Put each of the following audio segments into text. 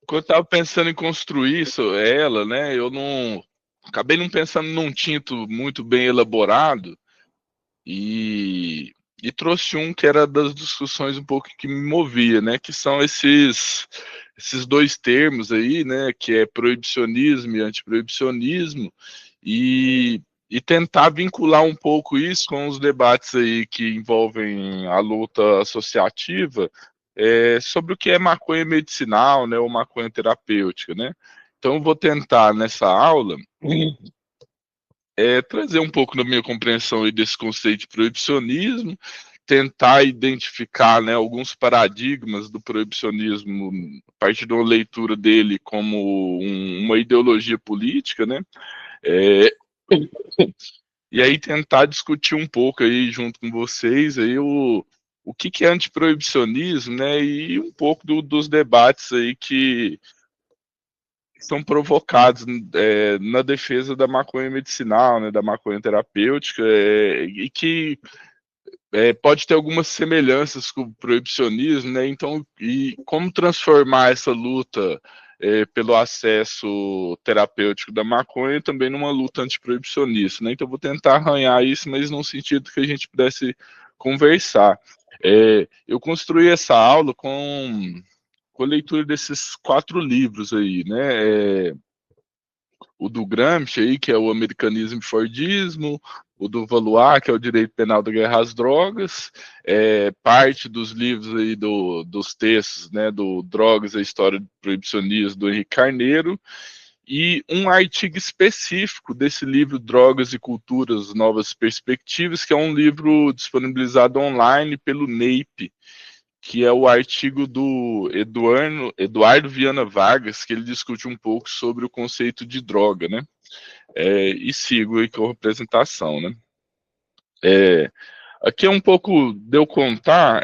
quando eu estava pensando em construir ela, né, eu não acabei não pensando num tinto muito bem elaborado e, e trouxe um que era das discussões um pouco que me movia, né, que são esses dois termos aí, né, que é proibicionismo e antiproibicionismo, e, e tentar vincular um pouco isso com os debates aí que envolvem a luta associativa, sobre o que é maconha medicinal, né, ou maconha terapêutica, né. Então, eu vou tentar nessa aula trazer um pouco da minha compreensão aí desse conceito de proibicionismo, tentar identificar, né, alguns paradigmas do proibicionismo a partir de uma leitura dele como uma ideologia política, né? É, e aí tentar discutir um pouco aí junto com vocês aí o que é antiproibicionismo, né? E um pouco dos debates aí que são provocados na defesa da maconha medicinal, né, da maconha terapêutica, e que pode ter algumas semelhanças com o proibicionismo, né? Então, e como transformar essa luta pelo acesso terapêutico da maconha também numa luta antiproibicionista, né? Então, eu vou tentar arranhar isso, mas num sentido que a gente pudesse conversar. Eu construí essa aula com a leitura desses 4 livros aí, né? O do Gramsci aí, que é o Americanismo e Fordismo, o do Valois, que é o Direito Penal da Guerra às Drogas, parte dos livros aí dos textos, né, do Drogas, a História do Proibicionismo, do Henrique Carneiro, e um artigo específico desse livro Drogas e Culturas, Novas Perspectivas, que é um livro disponibilizado online pelo NEIP, que é o artigo do Eduardo Viana Vargas, que ele discute um pouco sobre o conceito de droga, né? E sigo aí com a apresentação, né? É, aqui é um pouco de eu contar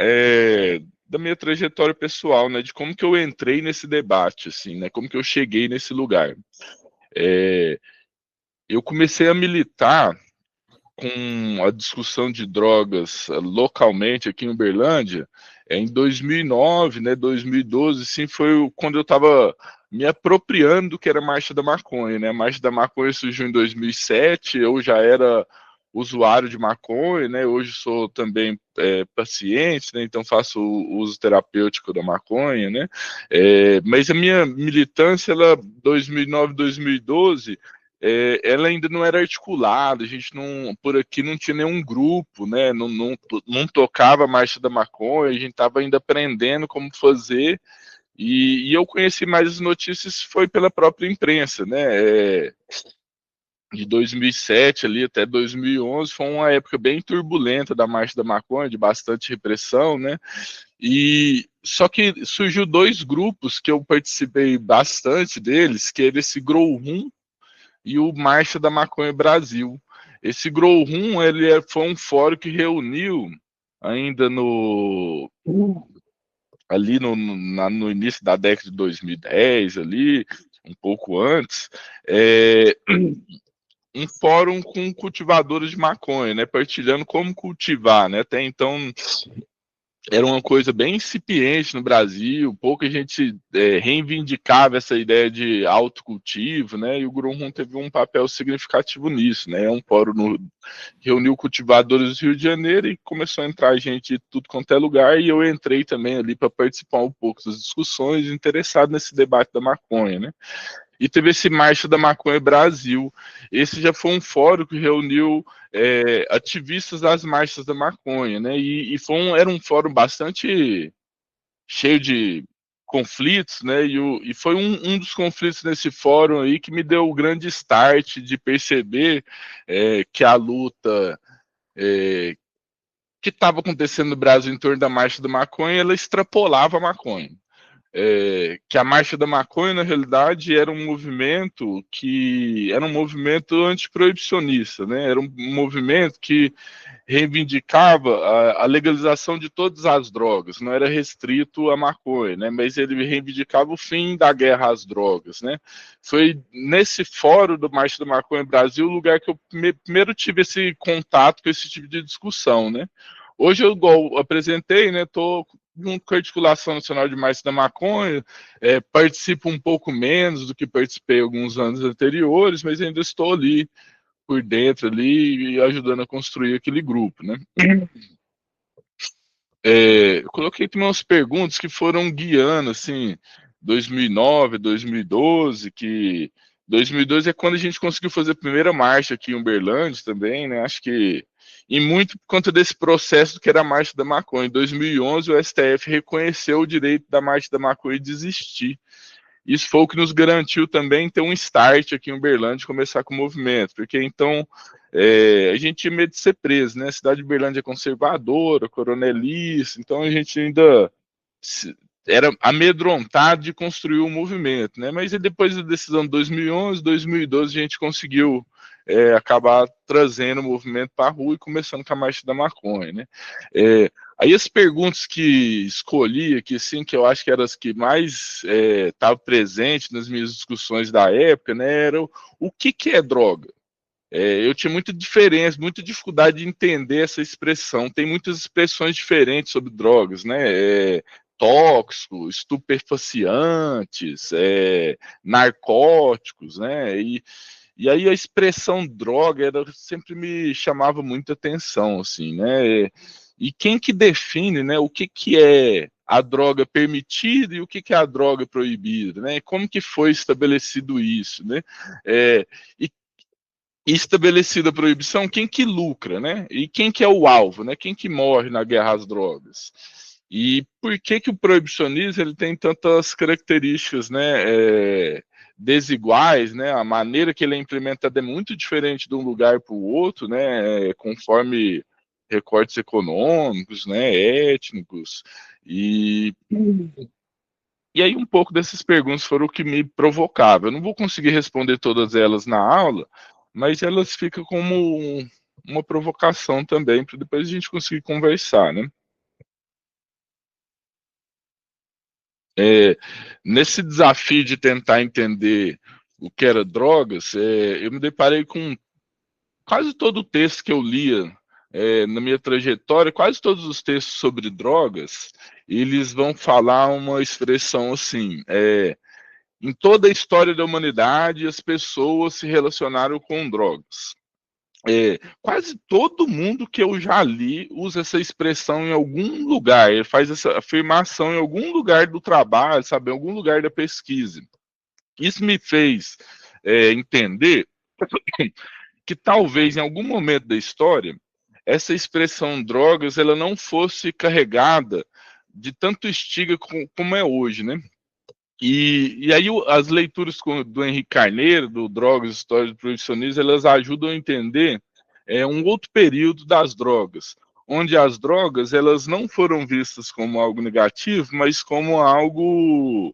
da minha trajetória pessoal, né? De como que eu entrei nesse debate, assim, né? Como que eu cheguei nesse lugar. É, eu comecei a militar com a discussão de drogas localmente aqui em Uberlândia, em 2009, né, 2012, sim, foi quando eu estava me apropriando do que era a Marcha da Maconha, né? A Marcha da Maconha surgiu em 2007, eu já era usuário de maconha, né? Hoje sou também paciente, né? Então faço o uso terapêutico da maconha, né? Mas a minha militância, ela 2009, 2012, ela ainda não era articulada, a gente não, por aqui não tinha nenhum grupo, né? Não tocava a Marcha da Maconha, a gente estava ainda aprendendo como fazer, e eu conheci mais as notícias foi pela própria imprensa, né? De 2007 ali até 2011 foi uma época bem turbulenta da Marcha da Maconha, de bastante repressão, né? E só que surgiu 2 grupos que eu participei bastante deles, que era esse Grow Room e o Marcha da Maconha Brasil. Esse Grow Room, foi um fórum que reuniu ainda ali no início da década de 2010, ali, um pouco antes, um fórum com cultivadores de maconha, né, partilhando como cultivar, né, até então era uma coisa bem incipiente no Brasil, pouca gente reivindicava essa ideia de autocultivo, né? E o Grumman teve um papel significativo nisso, né? Um fórum reuniu cultivadores do Rio de Janeiro e começou a entrar gente de tudo quanto é lugar, e eu entrei também ali para participar um pouco das discussões, interessado nesse debate da maconha, né? E teve esse Marcha da Maconha Brasil. Esse já foi um fórum que reuniu ativistas das marchas da maconha, né? Era um fórum bastante cheio de conflitos, né? E foi um dos conflitos nesse fórum aí que me deu o grande start de perceber que a luta que estava acontecendo no Brasil em torno da Marcha da Maconha, ela extrapolava a maconha. Que a Marcha da Maconha, na realidade, era um movimento antiproibicionista, né? Era um movimento que reivindicava a legalização de todas as drogas, não era restrito à maconha, né? Mas ele reivindicava o fim da guerra às drogas, né? Foi nesse fórum do Marcha da Maconha Brasil o lugar que eu primeiro tive esse contato com esse tipo de discussão, né? Hoje eu igual apresentei, né? Tô junto com a Articulação Nacional de Marcha da Maconha, participo um pouco menos do que participei alguns anos anteriores, mas ainda estou ali por dentro ali e ajudando a construir aquele grupo, né? Eu coloquei também umas perguntas que foram guiando, assim, 2009, 2012, que 2012 é quando a gente conseguiu fazer a primeira marcha aqui em Uberlândia também, né? Acho que e muito por conta desse processo que era a Marcha da Maconha. Em 2011, o STF reconheceu o direito da Marcha da Maconha de existir. Isso foi o que nos garantiu também ter um start aqui em Uberlândia, começar com o movimento, porque então a gente tinha medo de ser preso, né? A cidade de Uberlândia é conservadora, coronelista, então a gente ainda era amedrontado de construir o movimento, né? Mas depois da decisão de 2011, 2012, a gente conseguiu acabar trazendo o movimento para a rua e começando com a Marcha da Maconha, né? Aí as perguntas que escolhi aqui, assim, que eu acho que eram as que mais estavam presentes nas minhas discussões da época, né, era o que é droga? Eu tinha muita diferença, muita dificuldade de entender essa expressão. Tem muitas expressões diferentes sobre drogas, né? Tóxico, estupefacientes, narcóticos, né? E aí a expressão droga sempre me chamava muita atenção, assim, né? E quem que define, né, o que é a droga permitida e o que é a droga proibida, né? Como que foi estabelecido isso, né? E estabelecida a proibição, quem que lucra, né? E quem que é o alvo, né? Quem que morre na guerra às drogas? E por que que o proibicionismo ele tem tantas características, né? Desiguais, né? A maneira que ele é implementado é muito diferente de um lugar para o outro, né? Conforme recortes econômicos, né? Étnicos e aí um pouco dessas perguntas foram o que me provocava. Eu não vou conseguir responder todas elas na aula, mas elas ficam como uma provocação também, para depois a gente conseguir conversar, né? É, Nesse desafio de tentar entender o que era drogas, eu me deparei com quase todo o texto que eu lia na minha trajetória, quase todos os textos sobre drogas, eles vão falar uma expressão assim, em toda a história da humanidade, as pessoas se relacionaram com drogas. Quase todo mundo que eu já li usa essa expressão em algum lugar, ele faz essa afirmação em algum lugar do trabalho, sabe, em algum lugar da pesquisa. Isso me fez entender que talvez em algum momento da história essa expressão drogas ela não fosse carregada de tanto estigma como é hoje, né? E aí as leituras do Henrique Carneiro, do Drogas, História do Proibicionismo, elas ajudam a entender um outro período das drogas, onde as drogas elas não foram vistas como algo negativo, mas como algo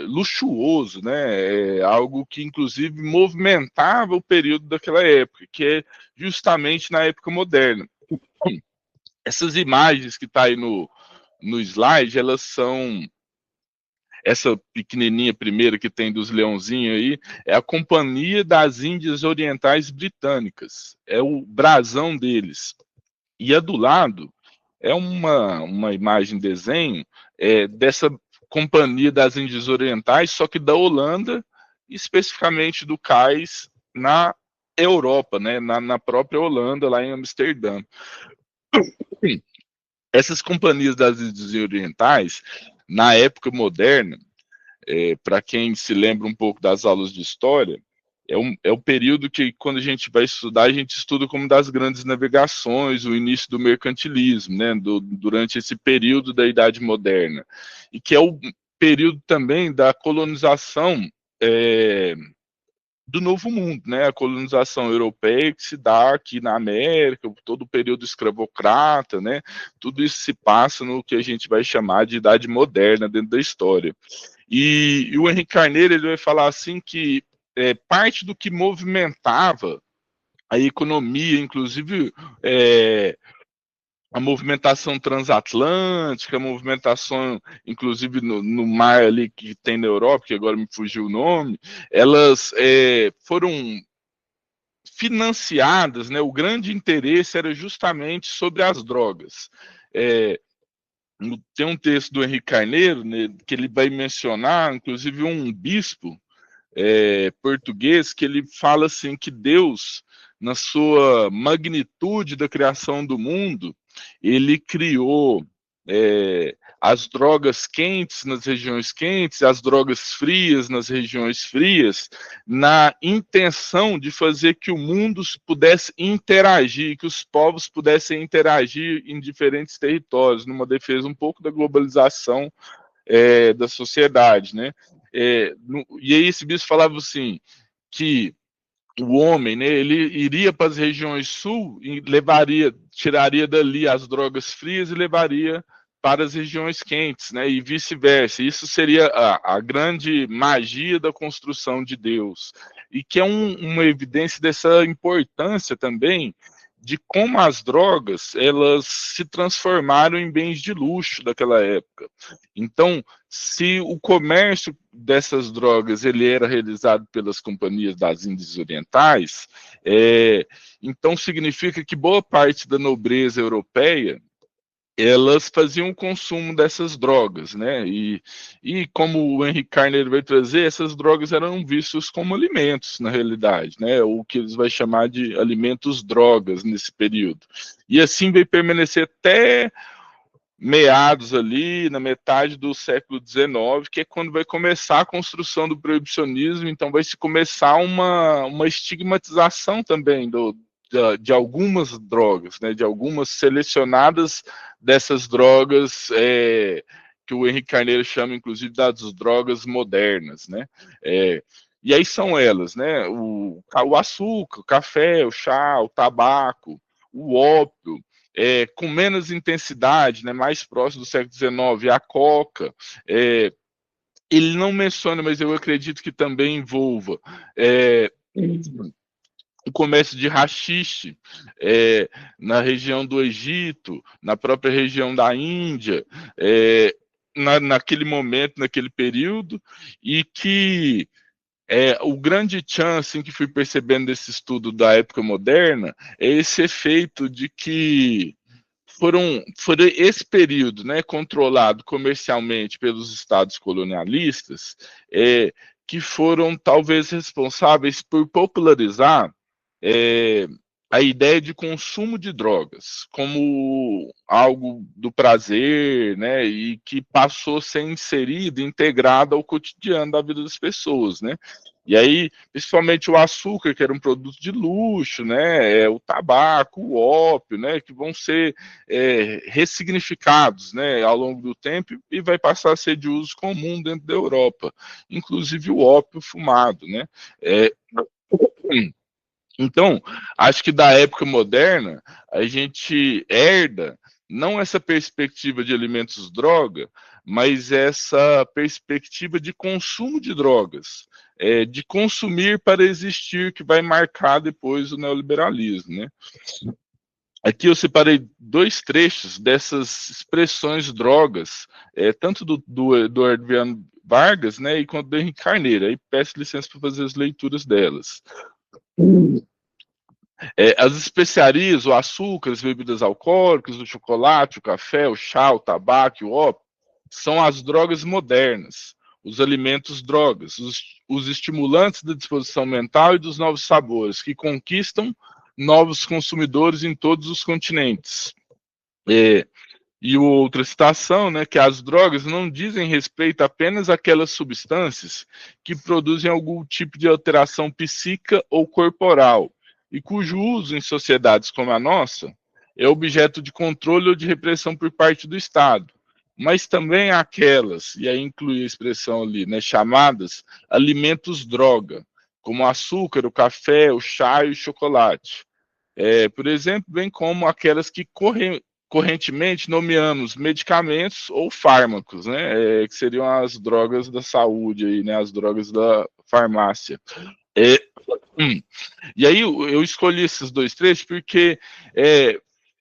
luxuoso, né? Algo que inclusive movimentava o período daquela época, que é justamente na época moderna. Essas imagens que está aí no slide, elas são essa pequenininha primeira que tem dos leãozinhos aí, é a Companhia das Índias Orientais Britânicas. É o brasão deles. E a do lado é uma imagem, desenho, dessa Companhia das Índias Orientais, só que da Holanda, especificamente do cais na Europa, né, na própria Holanda, lá em Amsterdã. Essas companhias das Índias Orientais, na época moderna, para quem se lembra um pouco das aulas de história, é o período que, quando a gente vai estudar, a gente estuda como das grandes navegações, o início do mercantilismo, né, durante esse período da Idade Moderna, e que é o período também da colonização do Novo Mundo, né, a colonização europeia que se dá aqui na América, todo o período escravocrata, né, tudo isso se passa no que a gente vai chamar de Idade Moderna dentro da história. E o Henrique Carneiro ele vai falar assim que parte do que movimentava a economia, inclusive a movimentação transatlântica, a movimentação, inclusive no mar ali que tem na Europa, que agora me fugiu o nome, elas foram financiadas, né? O grande interesse era justamente sobre as drogas. tem um texto do Henrique Carneiro, né, que ele vai mencionar, inclusive, um bispo português, que ele fala assim que Deus, na sua magnitude da criação do mundo, ele criou as drogas quentes nas regiões quentes, as drogas frias nas regiões frias, na intenção de fazer que o mundo pudesse interagir, que os povos pudessem interagir em diferentes territórios, numa defesa um pouco da globalização da sociedade, né? E aí esse bispo falava assim, que o homem, né, ele iria para as regiões sul e tiraria dali as drogas frias e levaria para as regiões quentes, né, e vice-versa. Isso seria a grande magia da construção de Deus, e que é uma evidência dessa importância também de como as drogas elas se transformaram em bens de luxo daquela época. Então, se o comércio dessas drogas ele era realizado pelas companhias das Índias Orientais, então significa que boa parte da nobreza europeia elas faziam o consumo dessas drogas, né? E como o Henrique Carneiro vai trazer, essas drogas eram vistas como alimentos, na realidade, né? O que eles vão chamar de alimentos drogas nesse período. E assim vai permanecer até meados ali, na metade do século XIX, que é quando vai começar a construção do proibicionismo, então vai se começar uma estigmatização também de algumas drogas, né, de algumas selecionadas dessas drogas que o Henrique Carneiro chama, inclusive, das drogas modernas, né, e aí são elas, né, o açúcar, o café, o chá, o tabaco, o ópio, com menos intensidade, né, mais próximo do século XIX, a coca, ele não menciona, mas eu acredito que também envolva o comércio de haxixe na região do Egito, na própria região da Índia, naquele momento, naquele período, e que o grande chance assim, que fui percebendo desse estudo da época moderna é esse efeito de que foram esse período, né, controlado comercialmente pelos estados colonialistas, que foram talvez responsáveis por popularizar é, a ideia de consumo de drogas como algo do prazer, né, e que passou a ser inserido, integrado ao cotidiano da vida das pessoas, né. E aí, principalmente o açúcar, que era um produto de luxo, né, o tabaco, o ópio, né, que vão ser ressignificados, né, ao longo do tempo e vai passar a ser de uso comum dentro da Europa, inclusive o ópio fumado, né. É, então, acho que da época moderna, a gente herda não essa perspectiva de alimentos droga, mas essa perspectiva de consumo de drogas, de consumir para existir, que vai marcar depois o neoliberalismo, né? Aqui eu separei dois trechos dessas expressões drogas, tanto do Eduardo Viana Vargas, né, e quanto do Henrique Carneiro. Aí peço licença para fazer as leituras delas. As especiarias, o açúcar, as bebidas alcoólicas, o chocolate, o café, o chá, o tabaco, o ópio, são as drogas modernas, os alimentos drogas, os estimulantes da disposição mental e dos novos sabores, que conquistam novos consumidores em todos os continentes. E outra citação, né, que as drogas não dizem respeito apenas àquelas substâncias que produzem algum tipo de alteração psíquica ou corporal, e cujo uso em sociedades como a nossa é objeto de controle ou de repressão por parte do Estado, mas também aquelas, e aí inclui a expressão ali, né, chamadas alimentos droga, como o açúcar, o café, o chá e o chocolate. Por exemplo, bem como aquelas que correntemente nomeamos medicamentos ou fármacos, né, que seriam as drogas da saúde, aí, né, as drogas da farmácia. É, e aí eu escolhi esses dois trechos porque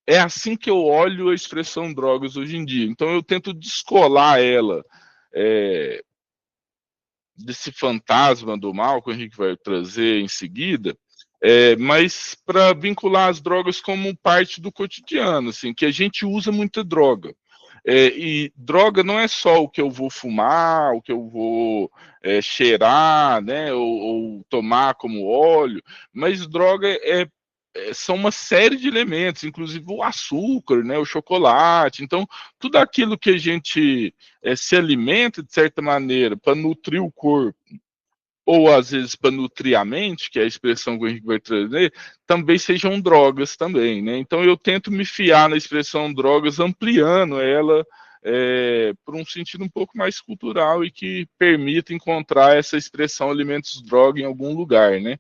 é assim que eu olho a expressão drogas hoje em dia. Então eu tento descolar ela desse fantasma do mal que o Henrique vai trazer em seguida, mas para vincular as drogas como parte do cotidiano, assim, que a gente usa muita droga. E droga não é só o que eu vou fumar, o que eu vou cheirar, né, ou tomar como óleo, mas droga são uma série de elementos, inclusive o açúcar, né, o chocolate. Então, tudo aquilo que a gente se alimenta, de certa maneira, para nutrir o corpo, ou às vezes para nutrir a mente, que é a expressão que o Henrique vai trazer, também sejam drogas também, né? Então eu tento me fiar na expressão drogas, ampliando ela por um sentido um pouco mais cultural e que permita encontrar essa expressão alimentos droga em algum lugar, né?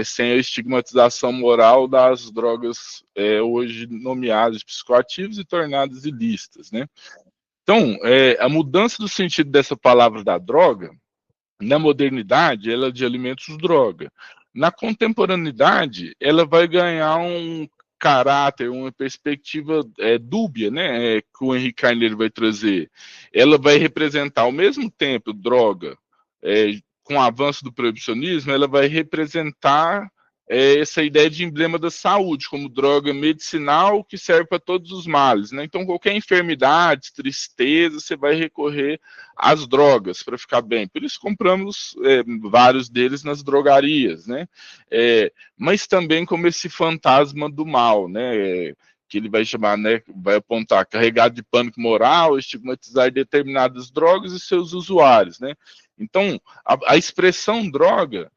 Sem a estigmatização moral das drogas hoje nomeadas psicoativas e tornadas ilícitas, né? Então, a mudança do sentido dessa palavra da droga na modernidade, ela é de alimentos droga. Na contemporaneidade, ela vai ganhar um caráter, uma perspectiva dúbia, né, que o Henrique Carneiro vai trazer. Ela vai representar, ao mesmo tempo, droga, com o avanço do proibicionismo, ela vai representar essa ideia de emblema da saúde, como droga medicinal que serve para todos os males, né? Então, qualquer enfermidade, tristeza, você vai recorrer às drogas para ficar bem. Por isso, compramos vários deles nas drogarias, né? Mas também como esse fantasma do mal, né? Que ele vai chamar, né? Vai apontar carregado de pânico moral, estigmatizar determinadas drogas e seus usuários, né? Então, a expressão droga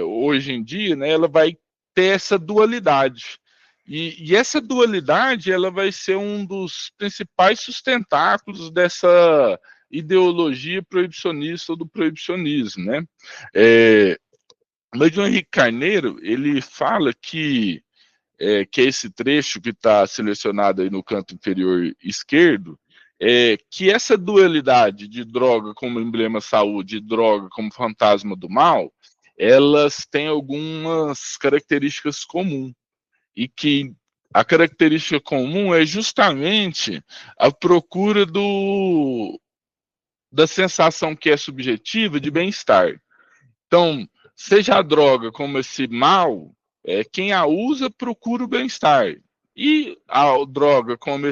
hoje em dia, né, ela vai ter essa dualidade. E essa dualidade ela vai ser um dos principais sustentáculos dessa ideologia proibicionista ou do proibicionismo, né? Mas o Henrique Carneiro ele fala que é esse trecho que está selecionado aí no canto inferior esquerdo, que essa dualidade de droga como emblema saúde e droga como fantasma do mal, elas têm algumas características comuns. E que a característica comum é justamente a procura da sensação que é subjetiva de bem-estar. Então, seja a droga como esse mal, quem a usa procura o bem-estar. E a droga como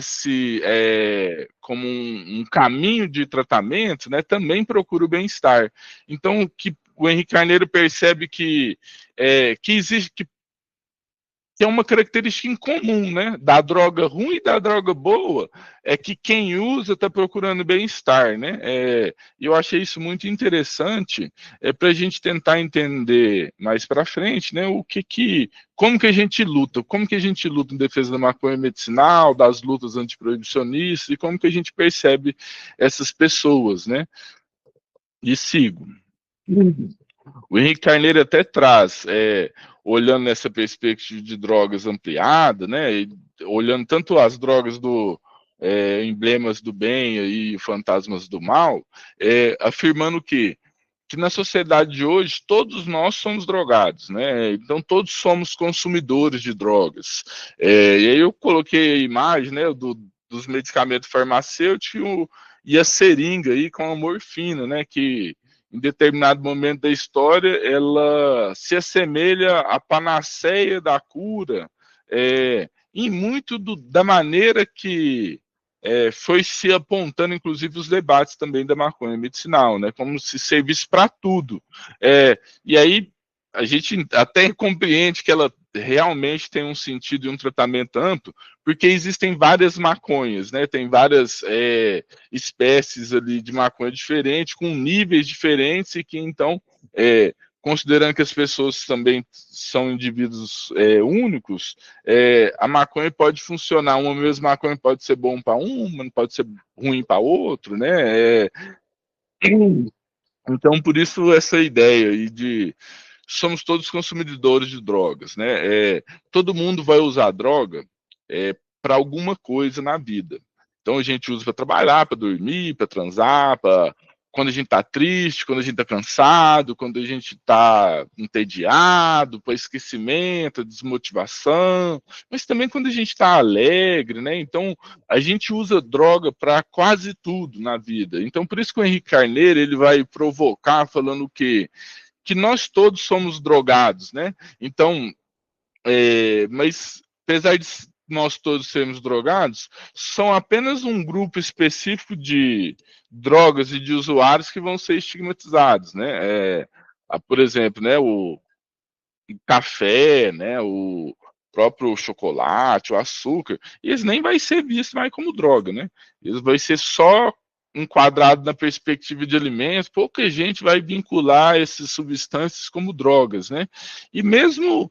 como um caminho de tratamento, né, também procura o bem-estar. Então, que o Henrique Carneiro percebe que existe que é uma característica incomum, né? Da droga ruim e da droga boa, é que quem usa está procurando bem-estar, né? Eu achei isso muito interessante para a gente tentar entender mais para frente, né? Como que a gente luta, como que a gente luta em defesa da maconha medicinal, das lutas antiproibicionistas e como que a gente percebe essas pessoas, né? E sigo. O Henrique Carneiro até traz, olhando nessa perspectiva de drogas ampliada, né, e olhando tanto as drogas emblemas do bem e fantasmas do mal, afirmando que na sociedade de hoje todos nós somos drogados, né? Então todos somos consumidores de drogas. E aí eu coloquei a imagem, né, dos medicamentos farmacêuticos e a seringa aí com a morfina, né, que em determinado momento da história ela se assemelha à panaceia da cura, em muito da maneira que foi se apontando, inclusive, os debates também da maconha medicinal, né? Como se servisse para tudo. E aí a gente até compreende que ela realmente tem um sentido e um tratamento amplo, porque existem várias maconhas, né? Tem várias espécies ali de maconha diferentes, com níveis diferentes, e que então, considerando que as pessoas também são indivíduos únicos, a maconha pode funcionar, uma mesma maconha pode ser bom para uma, não pode ser ruim para outro, né? Então, por isso essa ideia aí de somos todos consumidores de drogas, né? Todo mundo vai usar droga para alguma coisa na vida. Então a gente usa para trabalhar, para dormir, para transar, para quando a gente está triste, quando a gente está cansado, quando a gente está entediado, para esquecimento, desmotivação, mas também quando a gente está alegre, né? Então a gente usa droga para quase tudo na vida. Então por isso que o Henrique Carneiro ele vai provocar falando que nós todos somos drogados, né? Então, mas apesar nós todos sermos drogados, são apenas um grupo específico de drogas e de usuários que vão ser estigmatizados, né? Por exemplo, né, o café, né, o próprio chocolate, o açúcar, eles nem vai ser visto mais como droga, né? Eles vai ser só enquadrado na perspectiva de alimentos, pouca gente vai vincular essas substâncias como drogas, né? E mesmo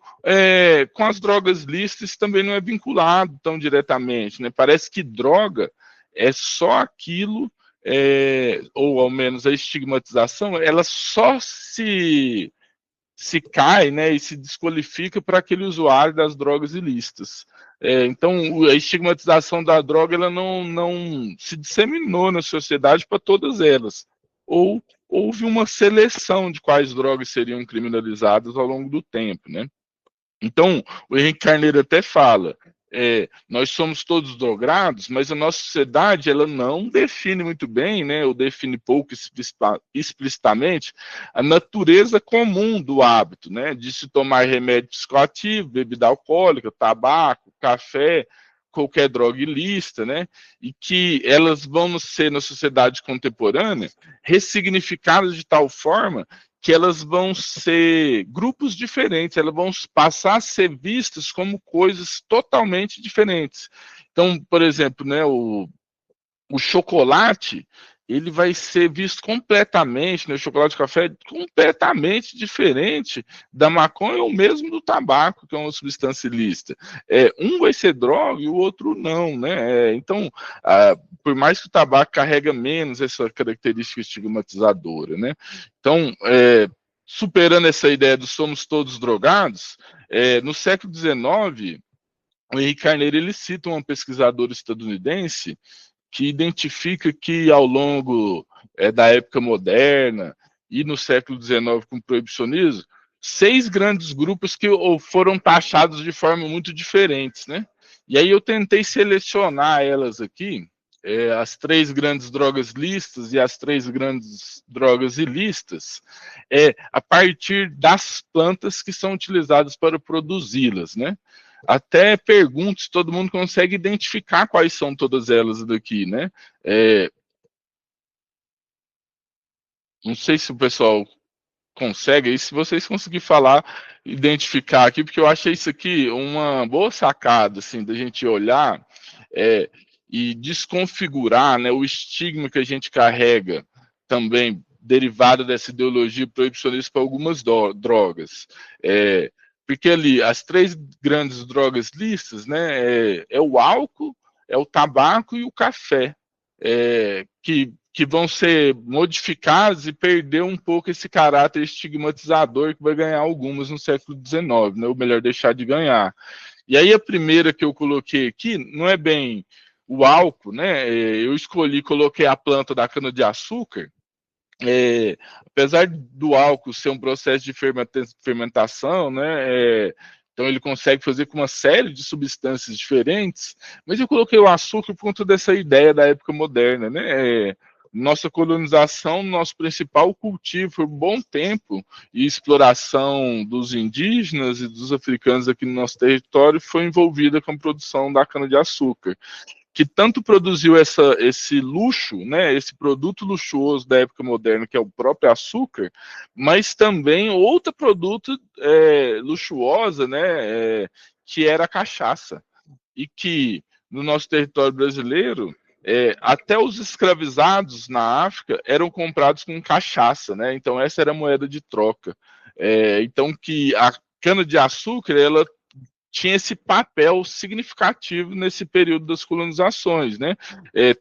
com as drogas lícitas também não é vinculado tão diretamente, né? Parece que droga é só aquilo, ou ao menos a estigmatização, ela só se cai, né, e se desqualifica para aquele usuário das drogas ilícitas. Então, a estigmatização da droga ela não se disseminou na sociedade para todas elas. Ou houve uma seleção de quais drogas seriam criminalizadas ao longo do tempo, né? Então, o Henrique Carneiro até fala, nós somos todos drogados, mas a nossa sociedade ela não define muito bem, né, ou define pouco explicitamente, a natureza comum do hábito, né, de se tomar remédio psicoativo, bebida alcoólica, tabaco, café, qualquer droga ilícita, né, e que elas vão ser na sociedade contemporânea ressignificadas de tal forma que elas vão ser grupos diferentes, elas vão passar a ser vistas como coisas totalmente diferentes. Então, por exemplo, né, o chocolate, ele vai ser visto completamente, né, o chocolate de café, completamente diferente da maconha ou mesmo do tabaco, que é uma substância ilícita. Um vai ser droga e o outro não, né? Então, por mais que o tabaco carrega menos essa característica estigmatizadora, né? Então, superando essa ideia de somos todos drogados, no século XIX, o Henrique Carneiro ele cita um pesquisador estadunidense que identifica que ao longo da época moderna e no século XIX com o proibicionismo, 6 grandes grupos que foram taxados de forma muito diferentes, né? E aí eu tentei selecionar elas aqui, as 3 grandes drogas lícitas e as 3 grandes drogas ilícitas, a partir das plantas que são utilizadas para produzi-las, né? Até pergunto se todo mundo consegue identificar quais são todas elas daqui, né? Não sei se o pessoal consegue, e se vocês conseguirem falar, identificar aqui, porque eu achei isso aqui uma boa sacada, assim, da gente olhar e desconfigurar, né, o estigma que a gente carrega também derivado dessa ideologia proibicionista para algumas drogas. Porque ali, as 3 grandes drogas listas, né, é o álcool, é o tabaco e o café, que vão ser modificados e perder um pouco esse caráter estigmatizador que vai ganhar algumas no século XIX, né, ou melhor, deixar de ganhar. E aí a primeira que eu coloquei aqui não é bem o álcool, né, eu coloquei a planta da cana-de-açúcar, apesar do álcool ser um processo de fermentação, né, então ele consegue fazer com uma série de substâncias diferentes, mas eu coloquei o açúcar por conta dessa ideia da época moderna, né, nossa colonização, nosso principal cultivo por um bom tempo e exploração dos indígenas e dos africanos aqui no nosso território foi envolvida com a produção da cana-de-açúcar, que tanto produziu esse luxo, né, esse produto luxuoso da época moderna, que é o próprio açúcar, mas também outro produto luxuosa, né, que era a cachaça. E que no nosso território brasileiro, até os escravizados na África eram comprados com cachaça, né? Então essa era a moeda de troca. Então que a cana-de-açúcar, ela tinha esse papel significativo nesse período das colonizações, né?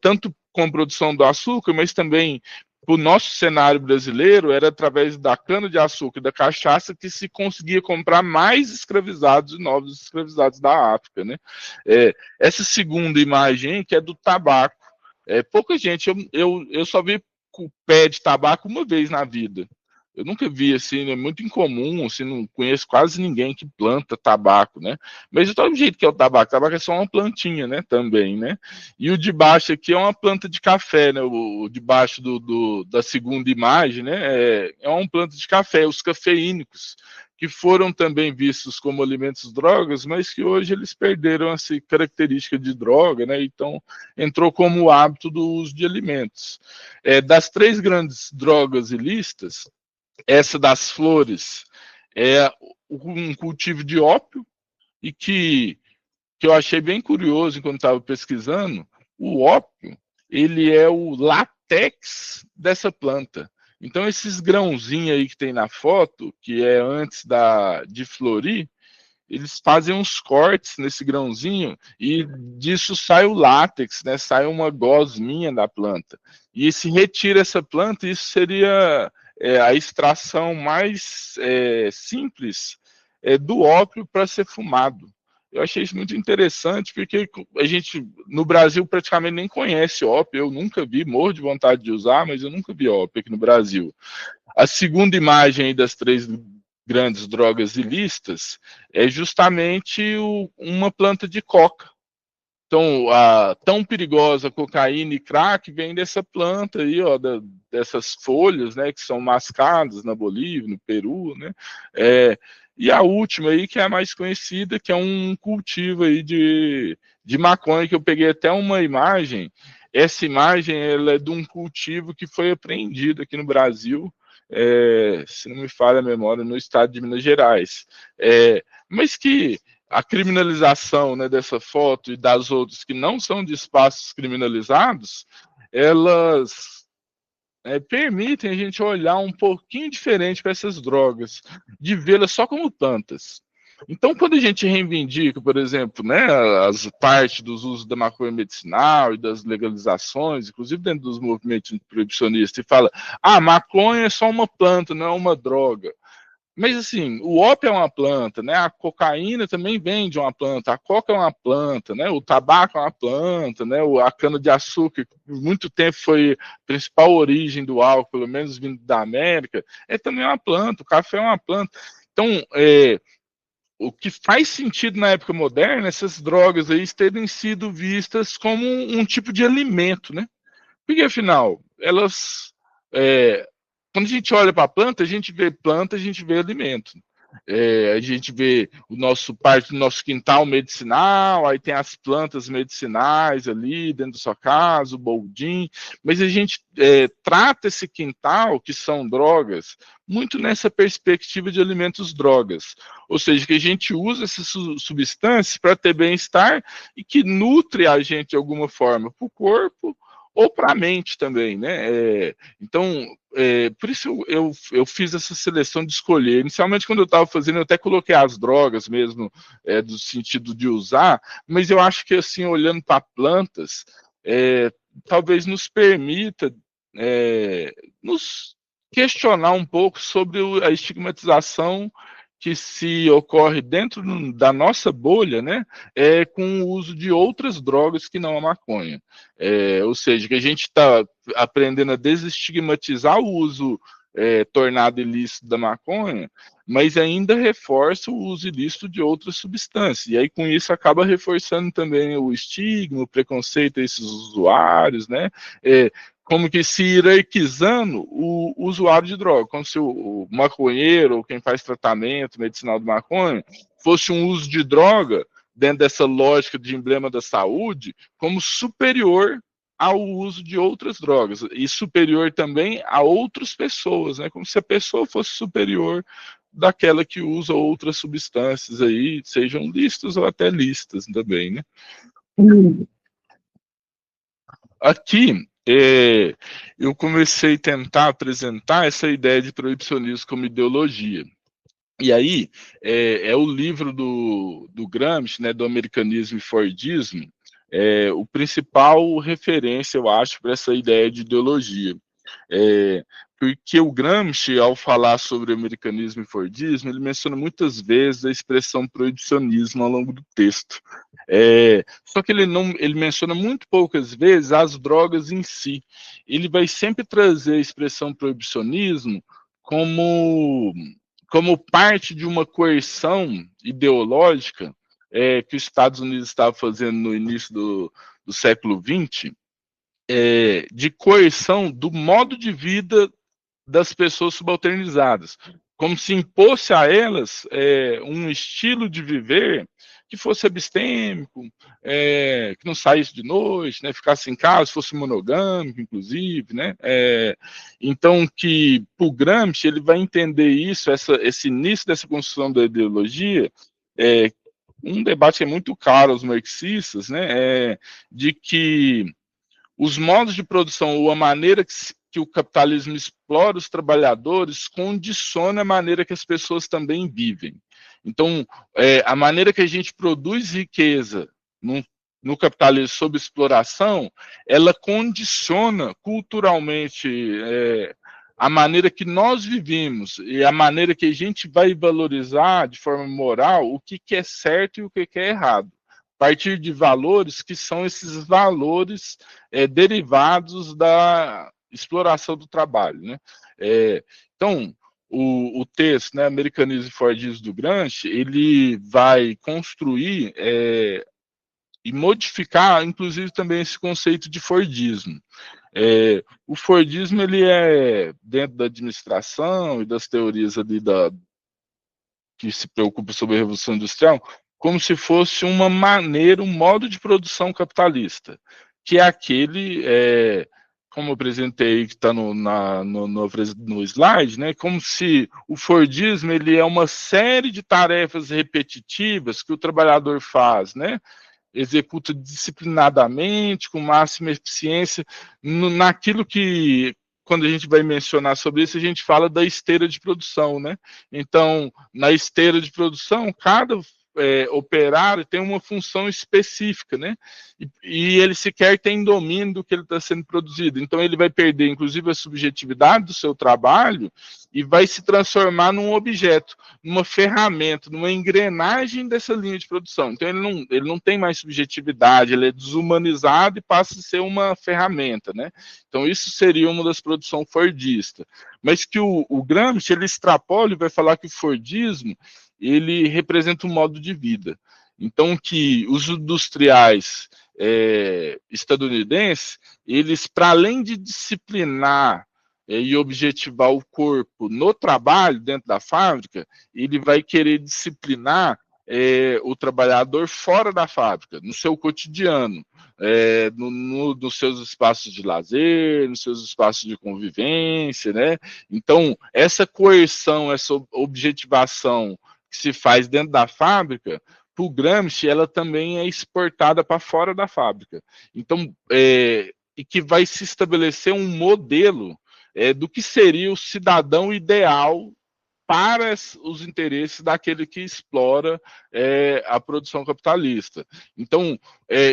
Tanto com a produção do açúcar, mas também o nosso cenário brasileiro era através da cana-de-açúcar e da cachaça que se conseguia comprar mais escravizados e novos escravizados da África, né? Essa segunda imagem, que é do tabaco, pouca gente, eu só vi o pé de tabaco uma vez na vida. Eu nunca vi, assim, é muito incomum, assim, não conheço quase ninguém que planta tabaco, né? Mas do jeito que é o tabaco é só uma plantinha, né, também, né? E o de baixo aqui é uma planta de café, né? O de baixo da segunda imagem, né? É uma planta de café, os cafeínicos, que foram também vistos como alimentos drogas, mas que hoje eles perderam essa característica de droga, né? Então entrou como o hábito do uso de alimentos. Das 3 grandes drogas ilícitas, essa das flores é um cultivo de ópio, e que eu achei bem curioso enquanto estava pesquisando. O ópio, ele é o látex dessa planta. Então, esses grãozinhos aí que tem na foto, que é antes de florir, eles fazem uns cortes nesse grãozinho e disso sai o látex, né? Sai uma gosminha da planta. E se retira essa planta, isso seria a extração mais simples do ópio para ser fumado. Eu achei isso muito interessante, porque a gente, no Brasil, praticamente nem conhece ópio. Eu nunca vi, morro de vontade de usar, mas eu nunca vi ópio aqui no Brasil. A segunda imagem das 3 grandes drogas ilícitas é justamente uma planta de coca. Então, a tão perigosa cocaína e crack vem dessa planta aí, ó, dessas folhas, né, que são mascadas na Bolívia, no Peru, né? E a última aí, que é a mais conhecida, que é um cultivo aí de maconha, que eu peguei até uma imagem. Essa imagem, ela é de um cultivo que foi apreendido aqui no Brasil, se não me falha a memória, no estado de Minas Gerais. Mas que a criminalização, né, dessa foto e das outras que não são de espaços criminalizados, elas permitem a gente olhar um pouquinho diferente para essas drogas, de vê-las só como plantas. Então, quando a gente reivindica, por exemplo, né, as partes dos usos da maconha medicinal e das legalizações, inclusive dentro dos movimentos proibicionistas, e fala, maconha é só uma planta, não é uma droga. Mas assim, o ópio é uma planta, né? A cocaína também vem de uma planta, a coca é uma planta, né? O tabaco é uma planta, né? A cana-de-açúcar, que por muito tempo foi a principal origem do álcool, pelo menos vindo da América, também uma planta, o café é uma planta. Então, o que faz sentido na época moderna, essas drogas aí terem sido vistas como um tipo de alimento, né? Porque afinal, elas quando a gente olha para a planta, a gente vê alimento. A gente vê parte do nosso quintal medicinal, aí tem as plantas medicinais ali dentro da sua casa, o boldim, mas a gente trata esse quintal, que são drogas, muito nessa perspectiva de alimentos drogas. Ou seja, que a gente usa essas substâncias para ter bem-estar e que nutre a gente de alguma forma para o corpo ou para a mente também, né? Então, por isso eu fiz essa seleção de escolher. Inicialmente, quando eu estava fazendo, eu até coloquei as drogas mesmo, do sentido de usar, mas eu acho que, assim, olhando para plantas, talvez nos permita nos questionar um pouco sobre a estigmatização que se ocorre dentro da nossa bolha, né, com o uso de outras drogas que não a maconha. Ou seja, que a gente está aprendendo a desestigmatizar o uso tornado ilícito da maconha, mas ainda reforça o uso ilícito de outras substâncias. E aí, com isso, acaba reforçando também o estigma, o preconceito a esses usuários, né? Como que se hierarquizando o usuário de droga, como se o maconheiro ou quem faz tratamento medicinal de maconha fosse um uso de droga dentro dessa lógica de emblema da saúde como superior ao uso de outras drogas e superior também a outras pessoas, né? Como se a pessoa fosse superior daquela que usa outras substâncias aí, sejam lícitas ou até lícitas também, né? Aqui, eu comecei a tentar apresentar essa ideia de proibicionismo como ideologia. E aí, o livro do Gramsci, né, do Americanismo e Fordismo, o principal referência, eu acho, para essa ideia de ideologia. Porque o Gramsci, ao falar sobre americanismo e Fordismo, ele menciona muitas vezes a expressão proibicionismo ao longo do texto. Só que ele menciona muito poucas vezes as drogas em si. Ele vai sempre trazer a expressão proibicionismo como parte de uma coerção ideológica que os Estados Unidos estavam fazendo no início do século XX, de coerção do modo de vida das pessoas subalternizadas. como se impôsse a elas um estilo de viver que fosse abstêmico, que não saísse de noite, né, ficasse em casa, fosse monogâmico, inclusive, né, então que o Gramsci ele vai entender isso, esse início dessa construção da ideologia, um debate que é muito caro aos marxistas, né, de que os modos de produção ou a maneira que o capitalismo explora os trabalhadores condiciona a maneira que as pessoas também vivem. Então, a maneira que a gente produz riqueza no capitalismo sob exploração, ela condiciona culturalmente a maneira que nós vivemos e a maneira que a gente vai valorizar de forma moral o que é certo e o que é errado, a partir de valores que são esses valores derivados da exploração do trabalho, né? Então, o texto, né, Americanismo e Fordismo do Gramsci, ele vai construir e modificar, inclusive, também esse conceito de Fordismo. O Fordismo, ele é, dentro da administração e das teorias ali que se preocupa sobre a Revolução Industrial, como se fosse uma maneira, um modo de produção capitalista, que é aquele, como eu apresentei, que está no slide, né, como se o Fordismo ele é uma série de tarefas repetitivas que o trabalhador faz, né, executa disciplinadamente, com máxima eficiência, naquilo que, quando a gente vai mencionar sobre isso, a gente fala da esteira de produção, né? Então, na esteira de produção, cada operário tem uma função específica, né? E ele sequer tem domínio do que ele está sendo produzido. Então, ele vai perder, inclusive, a subjetividade do seu trabalho e vai se transformar num objeto, numa ferramenta, numa engrenagem dessa linha de produção. Então, ele não tem mais subjetividade, ele é desumanizado e passa a ser uma ferramenta, né? Então, isso seria uma das produções fordistas. Mas que o Gramsci, ele extrapola e vai falar que o Fordismo ele representa um modo de vida. Então, que os industriais estadunidenses, eles, para além de disciplinar e objetivar o corpo no trabalho, dentro da fábrica, ele vai querer disciplinar o trabalhador fora da fábrica, no seu cotidiano, nos seus espaços de lazer, nos seus espaços de convivência, né? Então, essa coerção, essa objetivação que se faz dentro da fábrica, para o Gramsci, ela também é exportada para fora da fábrica. Então, e que vai se estabelecer um modelo do que seria o cidadão ideal para os interesses daquele que explora a produção capitalista. Então,